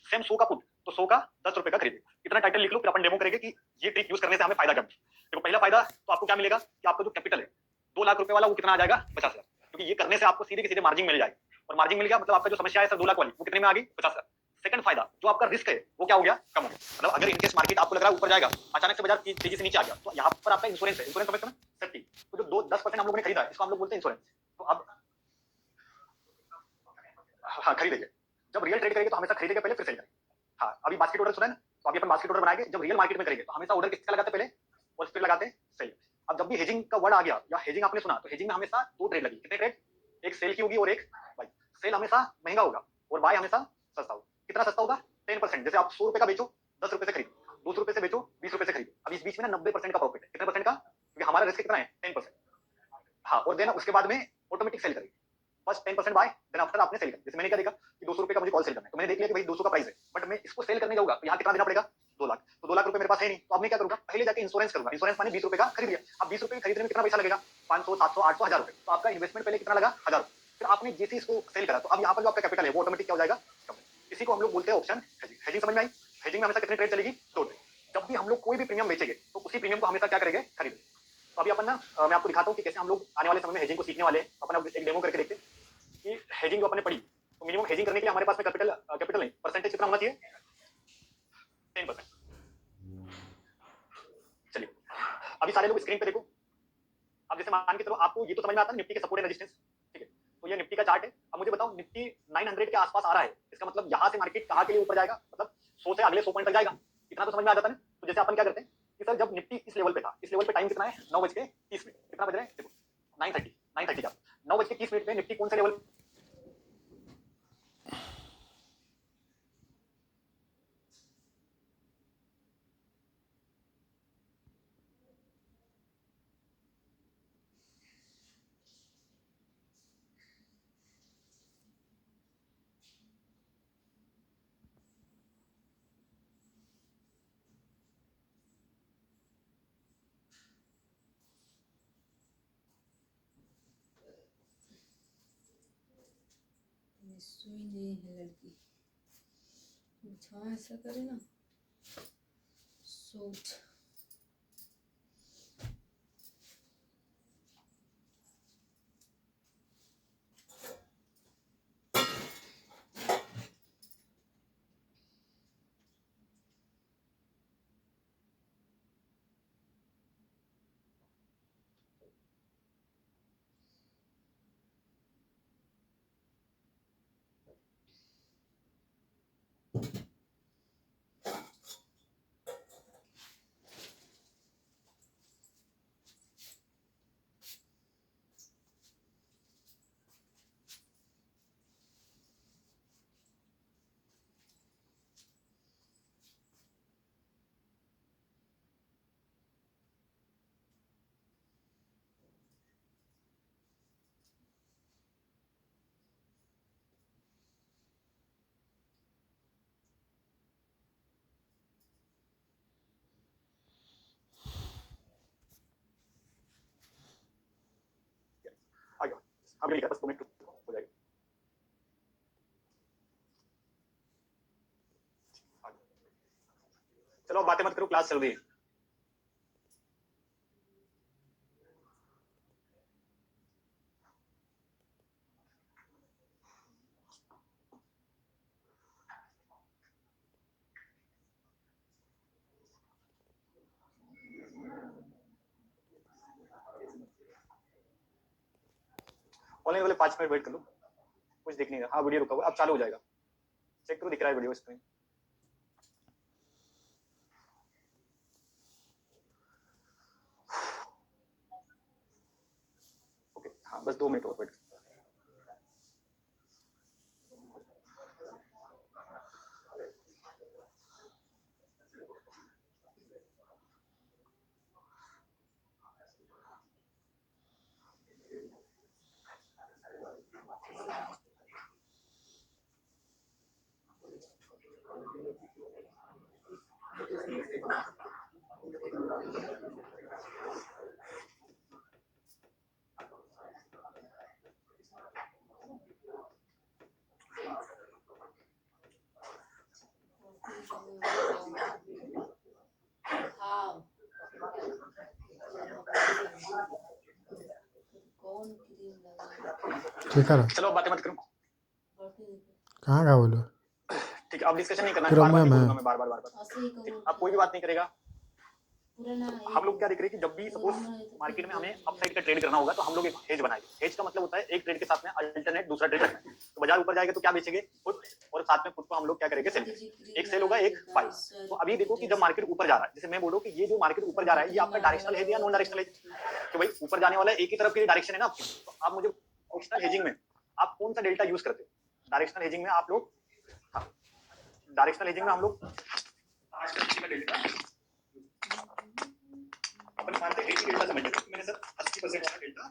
सेम 100 का पुट, तो 100 का 10 रुपए का खरीदोगे। इतना टाइटल लिख लो, फिर अपन डेमो करेंगे कि ये ट्रिक यूज करने से हमें फायदा क्या मिलेगा। देखो पहला फायदा तो आपको क्या मिलेगा कि आपका जो कैपिटल है 2 लाख रुपए वाला, वो कितना आ जाएगा, 50,000। क्योंकि ये करने से आपको सीधे के सीधे मार्जिन मिल जाएगी, और मार्जिन मिल गया मतलब आपका जो समस्या है सर 2 लाख वाली, वो कितने में आ गई, 50,000। सेकंड फायदा जो आपका रिस्क है वो क्या हो गया, कम हो गया। मतलब अगर इनकेस मार्केट आपको लग रहा है ऊपर जाएगा, अचानक से बाजार तेजी से नीचे आ गया, तो यहाँ पर आपका इंश्योरेंस है। इंश्योरेंस समझते हैं ना, सेफ्टी। तो जो 10% हम लोगों ने खरीदा है, इसको हम लोग बोलते हैं इंश्योरेंस। तो अब हाँ खरीदेंगे, जब रियल ट्रेड करेंगे तो हमेशा खरीदेंगे पहले फिर सेल करेंगे। हाँ अभी बास्केट ऑर्डर सुना है ना, तो अभी अपन बास्केट ऑर्डर बनाएंगे, जब रियल मार्केट में करेंगे तो हमेशा ऑर्डर किसका लगाते पहले और फिर लगाते सेल। अब जब भी हेजिंग का वर्ड आ गया या हेजिंग आपने सुना, तो हेजिंग में हमेशा दो ट्रेड लगी। कितने ट्रेड, एक सेल की होगी और एक बाई। सेल हमेशा महंगा होगा और बाय हमेशा सस्ता होगा। कितना सस्ता होगा, 10%। जैसे आप 100 रुपए का बेचो 10 रुपए से खरीदो, 200 रुपए से बेचो 20 रुपए से खरीदो। अब इस बीच में ना 90% का प्रॉफिट है। कितने परसेंट का, क्योंकि हमारा रिस्क कितना है 10%। हाँ और देना उसके बाद में ऑटोमेटिक सेल करेगी। फर्स्ट 10% बाय, देन आफ्टर आपने सेल करना। जैसे मैंने क्या देखा कि 200 रुपए का मुझे कॉल सेल करना है, तो मैंने देख लिया कि भाई 200 का प्राइस है, बट मैं इसको सेल करने जाऊंगा तो यहाँ कितना देना पड़ेगा, 2 लाख। तो 2 लाख रुपए मेरे पास है नहीं, तो अब मैं क्या करूंगा, पहले जाके इंश्योरेंस करूंगा। इंश्योरेंस माने 20 रुपए का खरीद लिया। अब 20 रुपए खरीदने में कितना पैसा लगेगा, 500 700 800 1000 रुपए। तो आपका इन्वेस्टमेंट पहले कितना लगा, 1000 रुपए। फिर आपने जैसे इसको सेल करा, तो अब यहाँ पर जो आपका कैपिटल है वो ऑटोमेटिक क्या हो जाएगा, कम। इसी को हम लोग बोलते हैं ऑप्शन हेजिंग। हेजिंग समझ में आई। हेजिंग में हमेशा कितनी ट्रेड चलेगी, 2 ट्रेड। जब भी हम लोग कोई भी प्रीमियम बेचेंगे तो उसी प्रीमियम को हमेशा क्या करेंगे, खरीदेंगे। तो अभी अपन ना मैं आपको दिखाता हूँ कि कैसे हम लोग आने वाले समय में हेजिंग को सीखने वाले हैं। अपन अब एक डेमो करके देखते हैं कि हेजिंग जो अपने पढ़ी, तो मिनिमम हेजिंग करने के लिए हमारे पास में कैपिटल नहीं, परसेंटेज कितना होना चाहिए, 10%। चलिए अभी सारे लोग स्क्रीन पे देखो। अब जैसे मान के चलो आपको ये तो समझ में आता है निफ्टी के सपोर्ट एंड रेजिस्टेंस, ठीक है। तो ये निफ्टी का चार्ट है। अब मुझे बताओ निफ्टी 900 के आसपास आ रहा है, इसका मतलब यहाँ से मार्केट कहाँ के लिए ऊपर जाएगा, मतलब 100 से अगले 100 पॉइंट तक जाएगा। इतना तो समझ में आ जाता है। तो जैसे अपन क्या करते हैं कि सर जब निफ्टी इस लेवल पे था, इस लेवल पे टाइम कितना है, 9:30, कितना बज रहे हैं देखो, 9:30 का 9:30 पे निफ्टी कौन से लेवल,
सुई नहीं है लड़की, जहाँ ऐसा करे ना सोच।
आ गया। अब ये लिखा बस 2 मिनट हो जाएगा। चलो अब बातें मत करो, क्लास चल रही है। ऑनलाइन वाले 5 मिनट वेट कर लो, कुछ दिख नहीं रहा। हाँ वीडियो रुका हुआ, अब चालू हो जाएगा, चेक करो दिख रहा है वीडियो स्क्रीन। ओके हाँ बस 2 मिनट और वेट।
ठीक है
चलो अब बातें मत करो।
कहाँ का बोलो।
ठीक ठीक है, अब डिस्कशन नहीं करना है,
पूरा
बार बार नहीं
मैम है।
बोलूंगा मैं, बार बार
ऐसे ही
ठीक है,
करो
अब कोई भी बात नहीं करेगा।
पूरा ना
हम लोग क्या देख रहे हैं कि जब भी सपोज मार्केट में हमें अपसाइड का ट्रेड करना होगा तो हम लोग एक हेज बनाएंगे। हेज का मतलब होता है एक ट्रेड के साथ में अल्टरनेट दूसरा ट्रेड रखना है। तो बाजार ऊपर जाएगा तो क्या बेचेंगे, पुट, और साथ में पुट को हम लोग क्या करेंगे, सेल करेंगे। एक सेल होगा, एक बाय। तो अभी देखो कि जब मार्केट ऊपर जा रहा है, जैसे मैं बोलूं कि ये जो मार्केट ऊपर जा रहा है ये आपका डायरेक्शनल हेज या नॉन डायरेक्शनल हेज, तो भाई ऊपर जाने वाला एक ही तरफ की डायरेक्शन है ना आपकी। तो आप मुझे डायरेक्शनल हेजिंग में आप कौन सा डेल्टा यूज करते हो? डायरेक्शनल हेजिंग में आप लोग, डायरेक्शनल हेजिंग में हम लोग डेल्टा अपन मानते हैं 80 डेल्टा समझते हैं, मैंने सर 80% वाला डेल्टा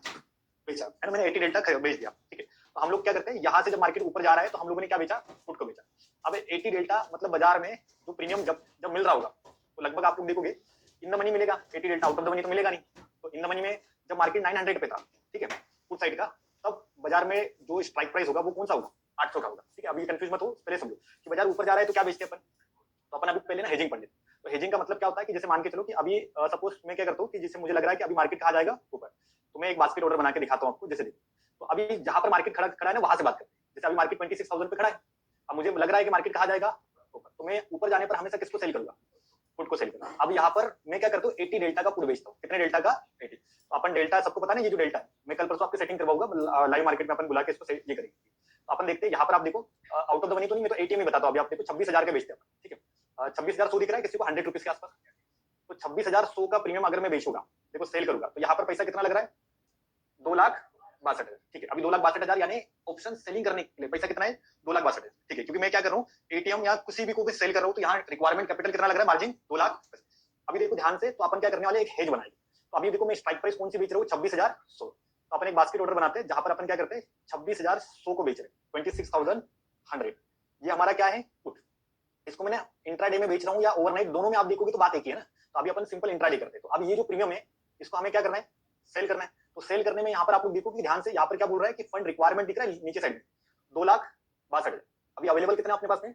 बेचा है ना, मैंने 80 डेल्टा बेच दिया, ठीक है। तो हम लोग क्या करते हैं, यहाँ से जब मार्केट ऊपर जा रहा है तो हम लोगों ने क्या बेचा, पुट को बेचा। अब 80 डेल्टा मतलब बाजार में जो प्रीमियम जब जब मिल रहा होगा तो लगभग आप लोग देखोगे इन द मनी मिलेगा, 80 delta out of the money तो मिलेगा नहीं। तो इन द मनी में जब मार्केट 900 पे था, ठीक है, पुट साइड का, तब बाजार में जो स्ट्राइक प्राइस होगा वो कौन सा होगा, 800 का होगा, ठीक है। अभी कंफ्यूज मत हो, पहले समझो कि बाजार ऊपर जा रहा है तो क्या बेचते हैं अपन। तो अपन अभी पहले ना हेजिंग पढ़ लेते। तो हेजिंग का मतलब क्या होता है कि जैसे मान के चलो कि अभी सपोज मैं क्या करता हूँ कि जैसे मुझे लग रहा है कि अभी मार्केट कहाँ जाएगा, ऊपर, तो मैं एक बास्केट ऑर्डर बना के दिखाता हूँ आपको। जैसे देखो, तो अभी जहां पर मार्केट खड़ा है ना, वहां से बात करते हैं। जैसे अभी मार्केट 26,000 पे खड़ा है, अब मुझे लग रहा है कि मार्केट कहाँ जाएगा, ऊपर, तो मैं ऊपर जाने पर हमेशा किसको सेल करूंगा, पुट को सेल करूंगा। अब यहाँ पर मैं क्या करता हूँ, 80 डेल्टा का पुट बेचता हूँ। कितने डेल्टा का, 80। तो अपन डेल्टा सबको पता नहीं, ये जो डेल्टा है मैं कल परसों आपकी सेटिंग करवाऊंगा लाइव मार्केट में, अपन बुला के इसको ये करेंगे। तो अपन देखते हैं यहाँ पर, आप देखो आउट ऑफ द मनी तो नहीं, मैं तो एटीएम ही बताता हूँ। अभी आप देखो 26,000 के बेचते हैं, ठीक है, 26,100 दिख रहा है किसी को, 100 रुपीज के आसपास। तो 26,100 का प्रीमियम अगर मैं बेचूंगा, देखो सेल करूंगा, तो यहाँ पर पैसा कितना लग रहा है, 2,62,000, ठीक है। अभी 2,62,000 यानी ऑप्शन सेलिंग करने के लिए पैसा कितना है, 2,62,000, ठीक है। क्योंकि मैं क्या कर रहा हूँ, एटीएम या किसी भी को भी सेल कर रहा हूँ, तो यहाँ रिक्वायरमेंट कैपिटल कितना लग रहा है, मार्जिन 2,00,000। अभी देखो ध्यान से, तो अपन क्या करने वाले, एक हेज बनाएंगे। तो अभी देखो मैं स्ट्राइक प्राइस कौन सी बेच रहा हूँ, 26,100। तो अपन एक बास्केट ऑर्डर बनाते हैं जहां पर अपन क्या करते हैं, 26,100 को बेच रहे हैं, 26,100। ये हमारा क्या है, पुट। इसको मैंने इंट्राडे में बेच रहा हूँ या ओवरनाइट, दोनों में आप देखोगे तो बात एक ही है ना। तो अभी अपन सिंपल इंट्राडे करते हैं। तो अब ये जो प्रीमियम है इसको हमें क्या करना है, सेल करना है। तो सेल करने में यहाँ पर आप लोग देखो कि ध्यान से, यहाँ पर क्या बोल रहा है कि फंड रिक्वायरमेंट दिख रहा है नीचे साइड में, 2,62,000। अभी अवेलेबल कितना अपने पास में,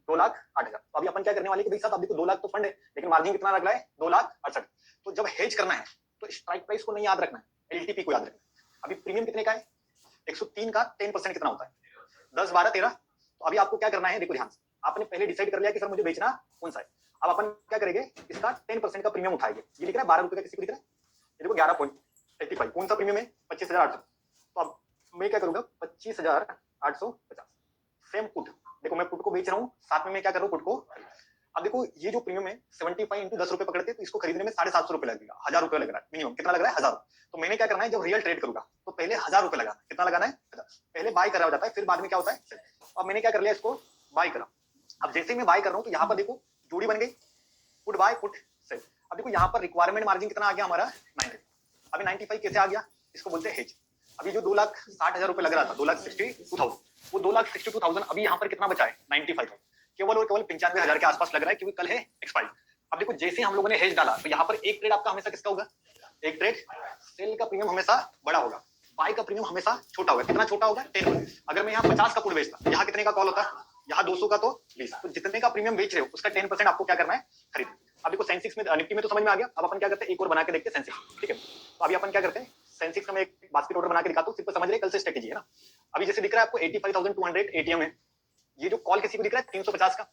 2,08,000। तो अभी अपन क्या करने वाले कि भाई साहब, आप देखो 2 लाख तो फंड है, लेकिन मार्जिन कितना लग रहा है, 2,68,000। तो जब हेज करना है तो स्ट्राइक प्राइस को नहीं याद रखना है, एलटीपी को याद रखना है। अभी प्रीमियम कितने का है, 103 का 10% कितना होता है, 10, 12, 13। तो अभी आपको क्या करना है, देखो ध्यान से, आपने पहले डिसाइड कर लिया कि सर मुझे बेचना कौन सा है। अब अपन क्या करेंगे, इसका 10% का प्रीमियम उठाएंगे। ये लिख रहा है 12 रुपए का, किसी को दिख रहा है, ये देखो 11.85। कौन सा प्रीमियम है, 25,800। तो अब मैं क्या करूंगा, 25,850 सेम पुट। देखो मैं पुट को बेच रहा हूँ, साथ में मैं क्या कर रहा हूँ, पुट को। अब देखो ये जो प्रीमियम है 75 इंटू 10 रुपए पकड़ते, तो इसको खरीदने में 750 रुपए लगेगा, 1,000 रुपए लग रहा है मिनिमम। कितना लग रहा है, 1,000। तो मैंने क्या करना है, जब रियल ट्रेड करूंगा तो पहले 1,000 रुपए लगाना। कितना लगाना है, पहले बाय करा जाता है, फिर बाद में क्या होता है। अब मैंने क्या कर लिया, इसको बाय करा। अब जैसे मैं बाय कर रहा हूँ तो यहाँ पर देखो जोड़ी बन गई, पुट बाय पुट सेल। अब देखो यहाँ पर रिक्वायरमेंट मार्जिन कितना आ गया हमारा, 90। अभी 95 कैसे आ गया, इसको बोलते हैं हेज। अभी जो 2,60,000 रुपए लग रहा था, 2,62,000, वो 2,62,000 अभी यहाँ पर कितना बचा है, 95,000। केवल और केवल 95,000 के आसपास लग रहा है, क्योंकि कल है एक्सपायरी। अब देखो जैसे हम लोगों ने हेज डाला, तो यहाँ पर एक ट्रेड आपका हमेशा किसका होगा, एक ट्रेड सेल का प्रीमियम हमेशा बड़ा होगा, बाय का प्रीमियम हमेशा छोटा होगा। कितना छोटा होगा, 10। अगर मैं यहाँ 50 का पुट बेचता, यहाँ कितने का कॉल होता है, यहाँ 200 का तो 20। तो जितने का प्रीमियम बेच रहे हो उसका 10% आपको क्या करना है, खरीद। अब देखो सेंसेक्स में, निफ्टी में तो समझ में आ गया। अब अपन क्या करते हैं, एक और बना के देखते हैं सेंसेक्स, ठीक है। तो अभी अपन क्या करते हैं, सेंसेक्स का मैं एक बास्केट ऑर्डर बना के दिखाता हूँ, सिर्फ समझ रहे कल से स्ट्रेटेजी है ना। अभी जैसे दिख रहा है आपको 85,200 एटीएम है। ये जो कॉल किसी को दिख रहा है 350 का,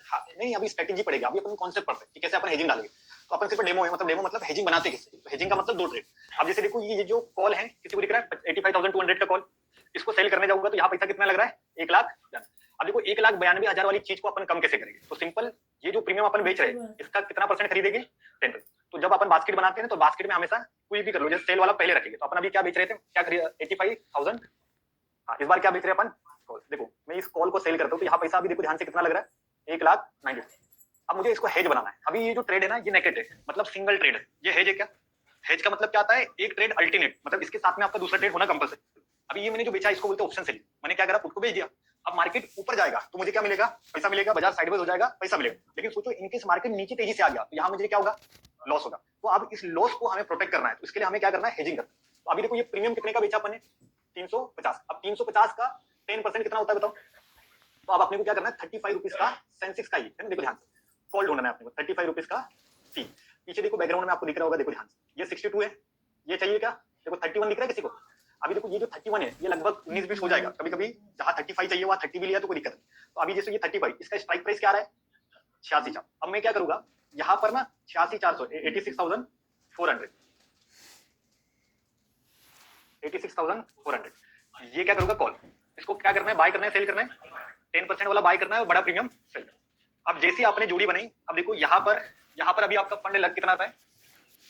हाँ, नहीं अभी स्ट्रेटेजी पड़ेगी। अभी अपन कॉन्सेप्ट पढ़ते हैं कि कैसे अपन हेजिंग डालेंगे। तो अपन सिर्फ डेमो है, मतलब डेमो मतलब हेजिंग बनाते कैसे। तो हेजिंग का मतलब 2 ट्रेड। अब जैसे देखो ये जो कॉल है किसी को दिख रहा है 85,200 का कॉल, इसको सेल करने जाऊंगा तो यहाँ पैसा कितना लग रहा है, 1,00,000। अब देखो 1,92,000 वाली चीज को अपन कम कैसे करेंगे। तो सिंपल, ये जो प्रीमियम अपन बेच रहे हैं इसका कितना परसेंट खरीदेंगे, 10%। तो जब अपन बास्केट बनाते हैं तो बास्केट में हमेशा कोई भी कर लो, जैसे सेल वाला पहले रखेंगे। तो अपन अभी क्या बेच रहे थे, क्या खरीद 85,000। हाँ, इस बार क्या बेच रहे हैं अपन, कॉल। देखो मैं इस कॉल को सेल करता हूँ तो यहाँ पैसा अभी देखो ध्यान से कितना लग रहा है, 1,90,000। अब मुझे इसको हेज बनाना है। अभी ये जो ट्रेड है ना, ये नेकेड है, मतलब सिंगल ट्रेड है। ये हेज है क्या, हेज का मतलब क्या आता है, एक ट्रेड अल्टरनेट, मतलब इसके साथ में आपका दूसरा ट्रेड होना कंपलसरी। अभी ये मैंने जो बेचा इसको बोलते हैं ऑप्शन सेलिंग। मैंने क्या करा, पुट को बेच दिया। अब मार्केट ऊपर जाएगा तो मुझे क्या मिलेगा, पैसा मिलेगा। बाजार साइडवेज हो जाएगा, पैसा मिलेगा। लेकिन सोचो इनकेस मार्केट नीचे तेजी से आ गया तो यहाँ मुझे क्या होगा, लॉस होगा। तो अब इस लॉस को हमें प्रोटेक्ट करना है, तो इसके लिए हमें क्या करना है, हेजिंग करना है। तो अभी देखो ये प्रीमियम कितने का बेचा अपन ने, 350। अब 350 का 10% कितना होता है बताओ। तो अब अपने को क्या करना है, 35 रुपीज का सेंसेक्स का, ये है ना, देखो ध्यान से कॉल ढूंढना है अपने को, 35 रुपीज का सी। पीछे देखो बैकग्राउंड में आपको दिख रहा होगा, देखो ध्यान से, ये 62 है, ये चाहिए क्या, देखो 31 दिख रहा है किसी को। अभी देखो ये जो 31 है ये लगभग 19-20 हो जाएगा। कभी कभी जहां 35 चाहिए वहां 30 भी लिया तो कोई दिक्कत नहीं। तो अभी जैसे ये 35 इसका स्ट्राइक प्राइस क्या आ रहा है 86,400। अब मैं क्या करूंगा यहाँ पर ना 86,400 86,400 86,400 ये क्या करूंगा कॉल। इसको क्या करना है बाय करना है सेल करना है 10% वाला बाय करना है और बड़ा प्रीमियम सेल। अब जैसे ही आपने जोड़ी बनाई अब देखो यहाँ पर अभी आपका फंड लग कितना आता है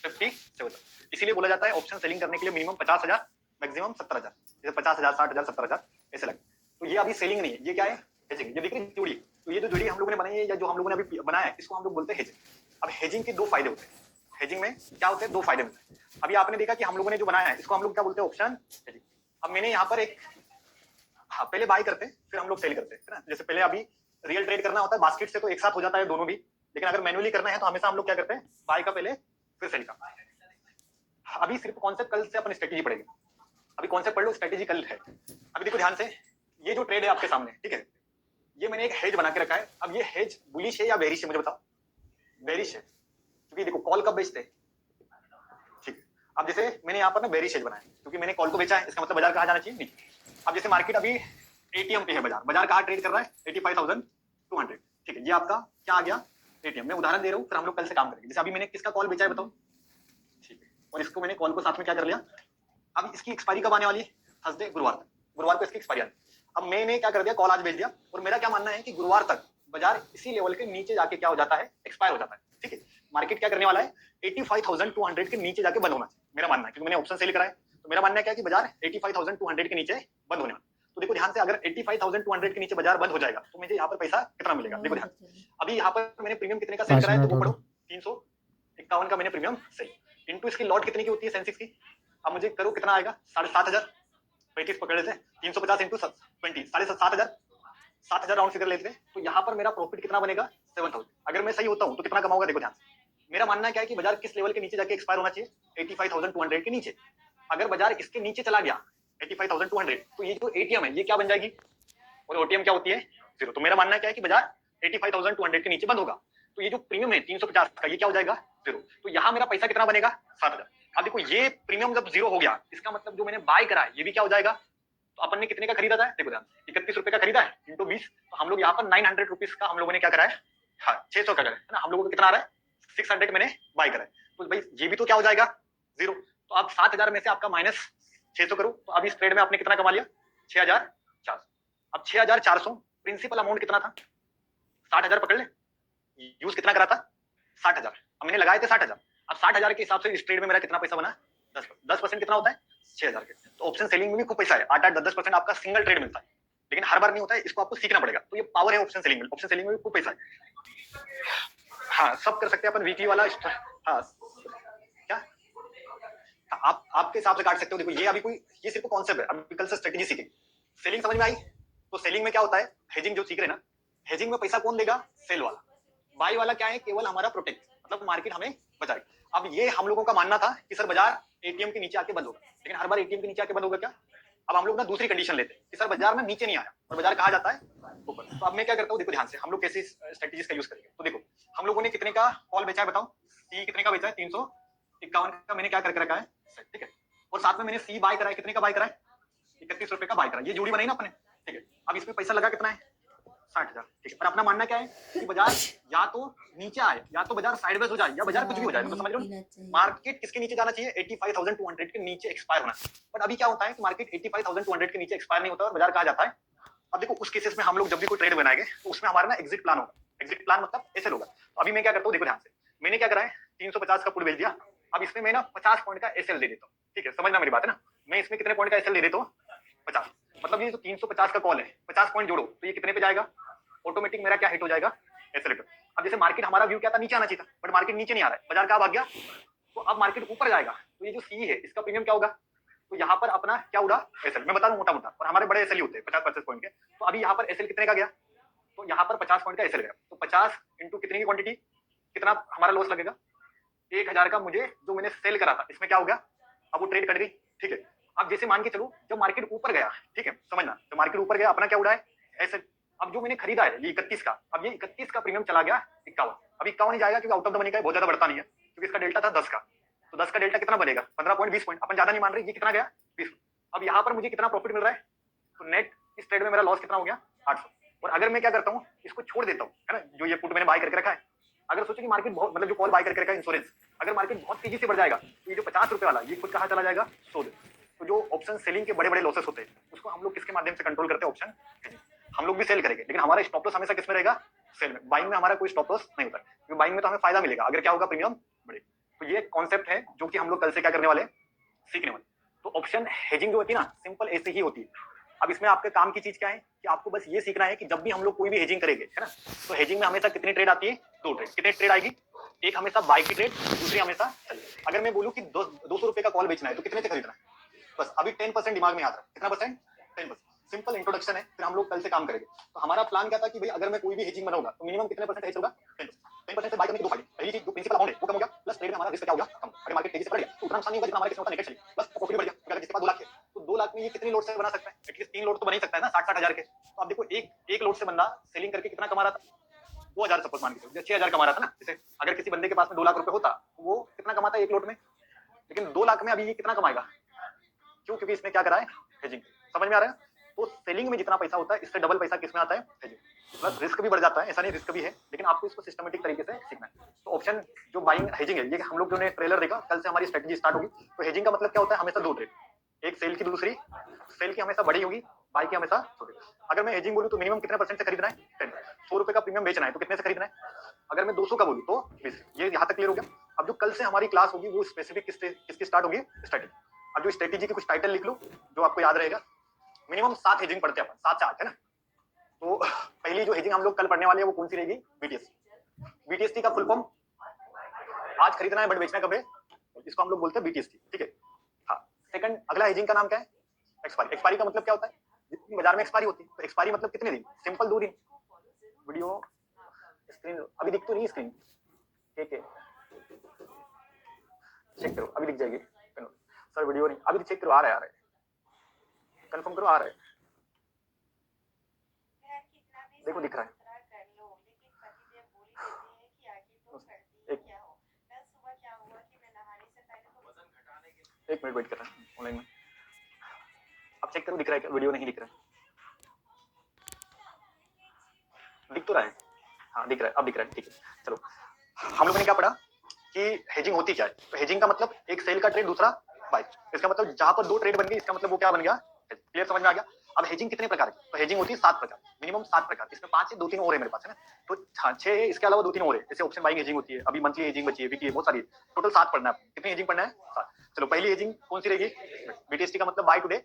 57। इसीलिए बोला जाता है ऑप्शन सेलिंग करने के लिए मिनिमम 50,000 मैक्सिमम 70,000 जैसे 50,000 60,000 70,000 ऐसे लगे। तो ये अभी सेलिंग नहीं है ये क्या है हेजिंग। ये दिख रही जोड़ी तो ये जो जोड़ी हम लोगों ने बनाई है या जो हम लोगों ने अभी बनाया है इसको हम लोग बोलते हैं हेजिंग। अब हेजिंग के दो फायदे होते हैं। हेजिंग में क्या होते हैं दो फायदे मिलते हैं। अभी आपने देखा कि हम लोगों ने जो बनाया है इसको हम लोग क्या बोलते हैं ऑप्शन हेजिंग। अब मैंने यहाँ पर एक हाँ पहले बाय करते हैं फिर हम लोग सेल करते हैं ना। जैसे पहले अभी रियल ट्रेड करना होता है बास्केट से तो एक साथ हो जाता है दोनों भी। लेकिन अगर मैन्युअली करना है तो हमेशा हम लोग क्या करते हैं बाय का पहले फिर सेल का। अभी सिर्फ कॉन्सेप्ट कल से अपनी स्ट्रेटेजी पढ़ेगी। अभी कॉन्सेप्ट पढ़ लो स्ट्रेटेजी कल है। अभी देखो ध्यान से ये जो ट्रेड है आपके सामने ठीक है ये मैंने एक हेज बना के रखा है। अब ये हेज बुलिश है या बेरिश है मुझे बताओ। बेरिश है क्योंकि देखो कॉल कब बेचते हैं ठीक है। अब जैसे मैंने यहाँ पर ना बेरिश हेज बनाया क्योंकि मैंने कॉल को बेचा है इसका मतलब बाजार कहाँ जाना चाहिए नीचे। अब जैसे मार्केट अभी एटीएम पे है बाजार कहाँ ट्रेड कर रहा है 85,200 ठीक है। ये आपका क्या आ गया एटीएम। मैं उदाहरण दे रहा हूँ फिर हम लोग कल से काम करेंगे। जैसे अभी मैंने किसका कॉल बेचा है बताओ ठीक है और इसको मैंने कॉल को साथ में क्या कर लिया। अब इसकी एक्सपायरी कब आने वाली है थर्सडे गुरुवार को इसकी एक्सपायरी आनी। अब मैंने क्या कर दिया कॉल आज भेज दिया और मेरा क्या मानना है कि गुरुवार तक बाजार इसी लेवल के नीचे जाके क्या हो जाता है एक्सपायर हो जाता है ठीक है। मार्केट क्या करने वाला है 85,200 के नीचे जाके बंद होना चाहिए मेरा मानना है क्योंकि मैंने ऑप्शन सेल करा है। तो मेरा मानना है क्या कि बाजार 85,200 के नीचे बंद होने वाला। तो देखो ध्यान से अगर 85,200 के नीचे बाजार बंद हो जाएगा तो मुझे यहाँ पर पैसा कितना मिलेगा। देखो ध्यान अभी यहाँ पर मैंने प्रीमियम कितने का सेल करा है तो वो पढ़ो 351 का मैंने प्रीमियम सेल इंटू इसकी लॉट कितने की होती है सेंसेक्स की। अब मुझे करो कितना आएगा 7,500 35 पकड़ लेते 350 इंटू 20 7,500 राउंड फिगर लेते हैं। तो यहाँ पर मेरा प्रॉफिट कितना बनेगा 7,000। अगर मैं सही होता हूँ तो कितना कमाऊंगा देखो ध्यान से। मेरा मानना क्या है कि बाजार किस लेवल के नीचे जाके एक्सपायर होना चाहिए 85,200 के नीचे। अगर बाजार इसके नीचे चला गया 85,200 तो ये जो एटीएम है ये क्या बन जाएगी और एटीएम क्या होती है जीरो। तो मेरा मानना क्या है कि बाजार 85,200 के नीचे बंद होगा तो ये जो प्रीमियम है 350 का ये क्या हो जाएगा जीरो। तो यहाँ मेरा पैसा कितना बनेगा 7,000। अब देखो ये प्रीमियम जब जीरो हो गया इसका मतलब जो मैंने बाय करा है ये भी क्या हो जाएगा। तो अपन ने कितने का खरीदा था देखो ध्यान 31 रुपए का खरीदा है इंटू 20 तो हम लोग यहाँ पर 900 रुपीज का हम लोगों ने क्या करा है हाँ 600 का करा है ना। हम लोगों को कितना आ रहा है 600 मैंने बाय करा है तो भाई ये भी तो क्या हो जाएगा जीरो। तो अब 7,000 में से आपका माइनस 600 करो तो अभी इस ट्रेड में आपने कितना कमा लिया 6,400। अब 6,400 प्रिंसिपल अमाउंट कितना था 60,000 पकड़ ले यूज कितना करा था 60,000। अब मैंने लगाए थे 60,000। अब 60,000 के हिसाब से इस ट्रेड में मेरा कितना पैसा बना 10% कितना होता है 6,000 के। तो ऑप्शन सेलिंग में भी खूब पैसा है 8-8 10% आपका सिंगल ट्रेड मिलता है लेकिन हर बार नहीं होता है इसको आपको सीखना पड़ेगा। तो ये पावर है ऑप्शन सेलिंग में। ऑप्शन सेलिंग में भी खूब पैसा है हाँ सब कर सकते हैं अपन वीकली वाला हाँ क्या आप आपके हिसाब से काट सकते हो। देखो ये अभी कोई ये सिर्फ कॉन्सेप्ट है अभी कल से स्ट्रेटेजी सीखेंगे। सेलिंग समझ में आई। तो सेलिंग में क्या होता है हेजिंग जो सीख रहे ना हेजिंग में पैसा कौन देगा सेल वाला। बाई वाला क्या है केवल हमारा प्रोटेक्ट मतलब मार्केट हमें बचाए। अब ये हम लोगों का मानना था कि सर बाजार एटीएम के नीचे आके बंद होगा लेकिन हर बार एटीएम के नीचे आके बंद होगा क्या। अब हम लोग ना दूसरी कंडीशन लेते हैं कि सर बाजार में नीचे नहीं आया और बाजार कहाँ जाता है ऊपर। तो अब मैं क्या करता हूँ देखो ध्यान से हम लोग कैसे स्ट्रेटेजीज का यूज करेंगे। तो देखो हम लोगों ने कितने का कॉल बेचा है बताओ सी कितने का बेचा है 351 का मैंने क्या करके रखा है ठीक है। और साथ में मैंने सी बाय करा है कितने का बाय करा है 31 रुपए का बाय करा। ये जोड़ी बनाई ना अपने ठीक है। अब इसमें पैसा लगा कितना है 60,000 ठीक है। पर अपना मानना क्या है कि बाजार या तो नीचे आए या तो बाजार साइडवेज हो जाए या बाजार कुछ भी हो जाए। मतलब समझ रहे हो मार्केट किसके नीचे जाना चाहिए 85,200 के नीचे एक्सपायर होना। बट अभी क्या होता है कि मार्केट 85,200 के नीचे एक्सपायर नहीं होता और बाजार कहाँ जाता है। अब देखो उस केसेस में हम लोग जब भी कोई ट्रेड बनाएंगे तो उसमें हमारा ना एग्जिट प्लान होगा। एग्जिट प्लान मतलब ऐसे होगा। तो अभी मैं क्या करता हूँ देखो ध्यान से मैंने क्या करा है 350 का पुट भेज दिया। अब इसमें मैं ना 50 पॉइंट का एसएल दे देता हूँ ठीक है। समझना मेरी बात है ना। मैं इसमें कितने पॉइंट का एसएल दे देता हूँ 50 मतलब ये जो 350 का कॉल है 50 पॉइंट जोड़ो तो ये कितने पे जाएगा ऑटोमेटिक मेरा क्या हिट हो जाएगा एसएल। अब जैसे मार्केट हमारा व्यू क्या था नीचे आना चाहिए था बट मार्केट नीचे नहीं आ रहा है बाजार कहाँ भाग गया। तो अब मार्केट ऊपर जाएगा तो ये जो सी है इसका प्रीमियम क्या होगा। तो यहाँ पर अपना क्या उड़ा एसएल मैं बता दूं मोटा मोटा और हमारे बड़े एसएल होते हैं 50-50 पॉइंट के। तो अभी यहाँ पर एसएल कितने का गया तो यहाँ पर 50 पॉइंट का एसएल गया। तो 50 इंटू कितनी की क्वांटिटी कितना हमारा लॉस लगेगा 1,000 का मुझे जो मैंने सेल करा था इसमें क्या हो गया अब वो ट्रेड कट गई ठीक है। अब जैसे मान के चलो जब मार्केट ऊपर गया ठीक है समझना जब मार्केट ऊपर गया अपना क्या उड़ा है एसएल। अब जो मैंने खरीदा है ये 31 का अब ये 31 का प्रीमियम चला गया 51। अब 51 ही जाएगा क्योंकि आउट ऑफ द मनी का बहुत ज्यादा बढ़ता नहीं है क्योंकि इसका डेल्टा था 10 का। तो 10 का डेल्टा कितना बनेगा 15 पॉइंट 20 पॉइंट अपन ज्यादा नहीं मान रहे ये कितना गया 20। अब यहाँ पर मुझे कितना प्रॉफिट मिल रहा है तो नेट इस ट्रेड में मेरा लॉस कितना हो गया 800 और अगर मैं क्या करता हूँ, इसको छोड़ देता हूँ, है ना, जो ये पुट मैंने बाय करके रखा है, अगर सोचो कि मार्केट बहुत, मतलब जो कॉल बाय करके रखा है इंश्योरेंस, अगर मार्केट बहुत तेजी से बढ़ जाएगा तो ये जो 50 रुपए वाला ये खुद कहाँ चला जाएगा, 100। तो जो ऑप्शन सेलिंग के बड़े बड़े लॉसेस होते हैं उसको हम लोग किसके माध्यम से कंट्रोल करते हैं, ऑप्शन हेजिंग। हम लोग भी सेल करेंगे लेकिन हमारा स्टॉप लॉस हमेशा किसमें रहेगा, सेल में। बाइंग में हमारा कोई स्टॉप लॉस नहीं होता, क्योंकि बाइंग में तो हमें फायदा मिलेगा अगर क्या होगा, प्रीमियम बढ़े। तो ये कॉन्सेप्ट है जो कि हम लोग कल से क्या करने वाले, सीखने वाले। तो ऑप्शन हेजिंग जो होती है ना, सिंपल ऐसे ही होती है। अब इसमें आपके काम की चीज क्या है कि आपको बस ये सीखना है कि जब भी हम लोग कोई भी हेजिंग करेंगे, है ना, तो हेजिंग में हमेशा कितनी ट्रेड आती है, 2 ट्रेड। कितने ट्रेड आएगी, एक हमेशा बाय की ट्रेड, दूसरी हमेशा सेल। अगर मैं बोलूं कि 200 रुपए का कॉल बेचना है तो कितने से खरीदना है, बस अभी 10% दिमाग में याद रहा, कितना परसेंट, 10%। सिंपल इंट्रोडक्शन है, फिर हम लोग कल से काम करेंगे। तो हमारा प्लान क्या था कि भाई अगर मैं कोई भी हेजिंग बनाऊंगा तो मिनिमम कितने परसेंट हेज होगा, 10% से बाय करने के दो फायदे। पहली चीज, जो प्रिंसिपल अमाउंट है वो कम हो गया, प्लस ट्रेड में हमारा रिस्क क्या हो गया, कम। अगर मार्केट तेजी से बढ़ गया तो उतना नुकसान नहीं होगा जितना हमारे किसी होता नेगेटिव चली, बस प्रॉफिट बढ़ गया। अगर जिसके पास 2 लाख है तो 2 लाख में ये कितने लोड से बना सकता है, एटलीस्ट 3 लोड तो बना ही सकता है ना, 60-60 हजार के। तो आप देखो एक लोड से बंदा सेलिंग करके कितना कमा रहा था, 2000 सपोज मान के, 6000 कमा रहा था ना। जैसे अगर किसी बंदे के पास में 2 लाख रुपए होता वो कितना कमाता है एक लोड में, लेकिन 2 लाख में अभी ये कितना कमाएगा, क्यों, क्योंकि इसने क्या करा है, हेजिंग। समझ में आ रहा है। तो सेलिंग में जितना पैसा होता है इससे डबल पैसा किसमें आता है, हेजिंग। प्लस रिस्क भी बढ़ जाता है, ऐसा नहीं रिस्क भी है, लेकिन आपको इसको सिस्टमेटिक तरीके से सीखना है। तो ऑप्शन जो बाइंग हेजिंग है, ये हम लोग जो ने ट्रेलर देखा, कल से हमारी स्ट्रेटजी स्टार्ट होगी। तो हेजिंग का मतलब क्या होता है, हमेशा 2 ट्रेड, एक सेल की, दूसरी सेल की हमेशा बड़ी होगी, बाई की हमेशा छोटी। अगर मैं हेजिंग बोलूं तो मिनिमम कितने परसेंट से खरीदना है, 10। 100 रुपए का प्रीमियम बेचना है तो कितने से खरीदना है, अगर मैं 200 का बोलूं तो 20। ये यहाँ तक क्लियर हो गया। अब जो कल से हमारी क्लास होगी वो स्पेसिफिक किसकी स्टार्ट होगी, स्ट्रेटजी। अब जो स्ट्रेटजी के कुछ टाइटल लिख लो जो आपको याद रहेगा। मिनिमम 7 हेजिंग पढ़ते हैं अपन, 7 से 8, है ना। तो पहली जो हेजिंग हम लोग कल पढ़ने वाले हैं वो कौन सी रहेगी, बीटीएसटी। बीटीएसटी का फुल फॉर्म, आज खरीदना है बट बेचना कब है, इसको हम लोग बोलते हैं बीटीएसटी, ठीक है। हाँ, सेकंड अगला हेजिंग का नाम क्या है, एक्सपायरी। एक्सपायरी का मतलब क्या होता है, जितनी बाजार में एक्सपायरी होती है, तो एक्सपायरी मतलब कितने दिन, सिंपल 2 दिन। वीडियो स्क्रीन अभी दिख तो नहीं, स्क्रीन ठीक है, चेक करो अभी दिख जाएगी सर, वीडियो नहीं अभी चेक करो, आ रहा है, कंफर्म करो, आ रहा है, देखो दिख रहा है। एक मिनट वेट कर रहा है ऑनलाइन में, अब चेक करो दिख रहा है क्या, वीडियो नहीं दिख रहा है, दिख तो रहा है, हाँ दिख रहा है, अब दिख रहा है, ठीक है। चलो, हम लोगों ने क्या पढ़ा कि हेजिंग होती क्या है। तो हेजिंग का मतलब एक सेल का ट्रेड, दूसरा बाय। इसका मतलब जहां पर 2 ट्रेड बन गई, इसका मतलब वो क्या बन गया, क्लियर, समझ में आ गया। अब हेजिंग कितने प्रकार की, तो हेजिंग होती है 7 प्रकार, मिनिमम 7 प्रकार। इसमें 5 से 2-3 और है मेरे पास, है ना। तो 6 है, इसके अलावा 2-3 और है, जैसे ऑप्शन बाइंग हेजिंग होती है, अभी मंथली हेजिंग बची है, वीकली, बहुत सारी, टोटल 7 पढ़ना है। कितनी हेजिंग पढ़ना है, 7। चलो, पहली हेजिंग कौन सी रहेगी, बीटीएसटी का मतलब बाय टुडे।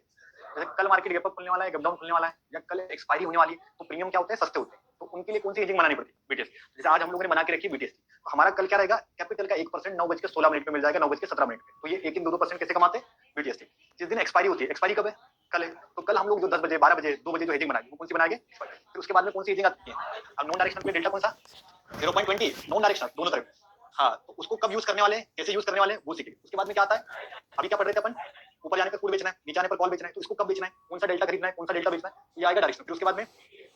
जैसे कल मार्केट गैप अप खुलने वाला है, गैप डाउन खुलने वाला है, या कल एक्सपायरी होने वाली है, तो प्रीमियम क्या होते हैं, सस्ते होते हैं। तो उनके लिए कौन सी हेजिंग बनानी पड़ती है, बीटीएसटी। जैसे आज हम लोगों ने बना के रखी बीटीएसटी, तो हमारा कल क्या रहेगा, कैपिटल का 1% 9:16 पे मिल जाएगा, 9:17 पे। तो ये 1-2% कैसे कमाते हैं, बीटीएसटी। जिस दिन एक्सपायरी होती है, एक्सपायरी कब है, कल है, तो कल हम लोग जो 10 बजे, 12 बजे, 2 बजे जो हेजिंग बनाएंगे वो कौन सी बनाएंगे, फिर उसके बाद में कौन सी हेजिंग आती है। अब नॉन डायरेक्शनल पे डेल्टा कौन सा, 0.20, नॉन डायरेक्शनल दोनों तरफ। हाँ, तो उसको कब यूज करने वाले हैं, कैसे यूज करने वाले हैं, वो सीखेंगे। उसके बाद में क्या आता है, अभी क्या पढ़ रहे थे अपन, ऊपर जाने पर पुट बेचना है, नीचे आने पर कॉल बेचना है, तो इसको कब बेचना है, कौन सा डेल्टा खरीदना है, कौन सा डेल्टा बेचना है, ये आएगा डायरेक्शनल। फिर उसके बाद में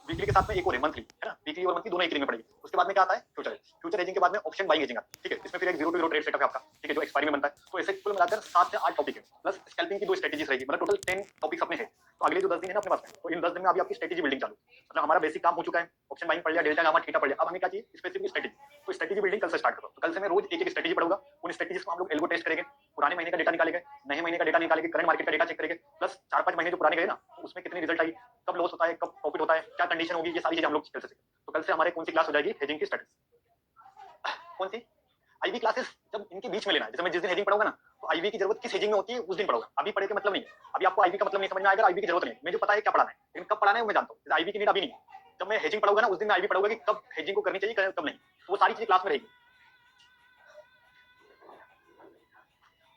वीकली के साथ में एक और है, मंथली, है ना, वीकली और मंथली दोनों एक दिन में पड़ेगी। उसके बाद में क्या आता है, फ्यूचर। फ्यूचर हेजिंग के बाद में ऑप्शन बाइंग हेजिंग आता है, ठीक है। इसमें फिर एक 0 to 0 ट्रेड सेटअप है आपका, ठीक है, जो एक्सपायरी में बनता है। तो ऐसे कुल मिलाकर 7 से 8 टॉपिक है, प्लस स्कैल्पिंग की 2 स्ट्रेटजीज रहेगी, मतलब टोटल 10 टॉपिक्स अपने हैं। तो अगले जो 10 दिन है ना अपने पास में, तो इन 10 दिन में अभी आपकी स्ट्रेटजी बिल्डिंग चालू, मतलब हमारा बेसिक काम हो चुका है, ऑप्शन बाइंग पढ़ लिया, डेल्टा गामा थीटा पढ़ लिया। अब हमें क्या चाहिए, स्पेसिफिक स्ट्रेटजी। तो स्ट्रेटजी बिल्डिंग कल से स्टार्ट करो। तो कल से मैं रोज एक स्ट्रेटजी पढ़ूंगा, उन स्ट्रेटजीज को हम लोग एल्गो टेस्ट करेंगे, पुराने महीने का डेटा निकालेंगे, नए महीने का डेटा निकालेंगे, करंट मार्केट का डेटा चेक करेंगे, प्लस 4-5 महीने जो पुराने गए ना, तो उसमें कितनी रिजल्ट आई, कब लॉस होता है, कब प्रॉफिट होता है, क्या कंडीशन होगी, ये सारी चीजें हम लोग कल से सीखेंगे। तो कल से हमारे कौन सी क्लास हो जाएगी, हेजिंग की स्ट्रेटजी। कौन सी, आईवी क्लासेस जब इनके बीच में लेना है। जैसे मैं जिस दिन हेजिंग पढ़ाऊंगा ना, तो आईवी की जरूरत किस हेजिंग में होती है उस दिन पढ़ाऊंगा, अभी पढ़े के मतलब नहीं है। अभी आपको आईवी का मतलब नहीं समझ में आएगा, आईवी की जरूरत नहीं, मुझे पता है क्या पढ़ाना है, लेकिन कब पढ़ाना है वो मैं जानता हूँ। आईवी की नीड अभी नहीं, जब मैं हेजिंग पढ़ाऊंगा ना उस दिन मैं आईवी पढ़ाऊंगा कि कब हेजिंग को करनी चाहिए, कब नहीं, वो सारी चीजें क्लास में रहेगी।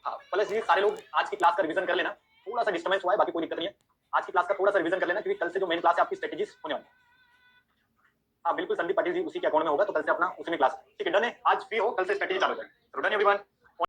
हाँ, प्लस ये सारे लोग आज की क्लास का रिवीजन कर लेना, थोड़ा सा डिस्टर्बेंस हुआ है, बाकी कोई दिक्कत नहीं है। आज की क्लास का थोड़ा सा रिवीजन कर लेना, क्योंकि कल से जो मेन क्लास है आपकी स्ट्रेटजीज होने वाली। हाँ बिल्कुल, संदीप पाटिल जी उसी के अकाउंट में होगा, तो कल से अपना उसी में क्लास, ठीक है, डन है। आज फ्री हो, कल से स्ट्रेटजी चालू है, डन एवरीवन।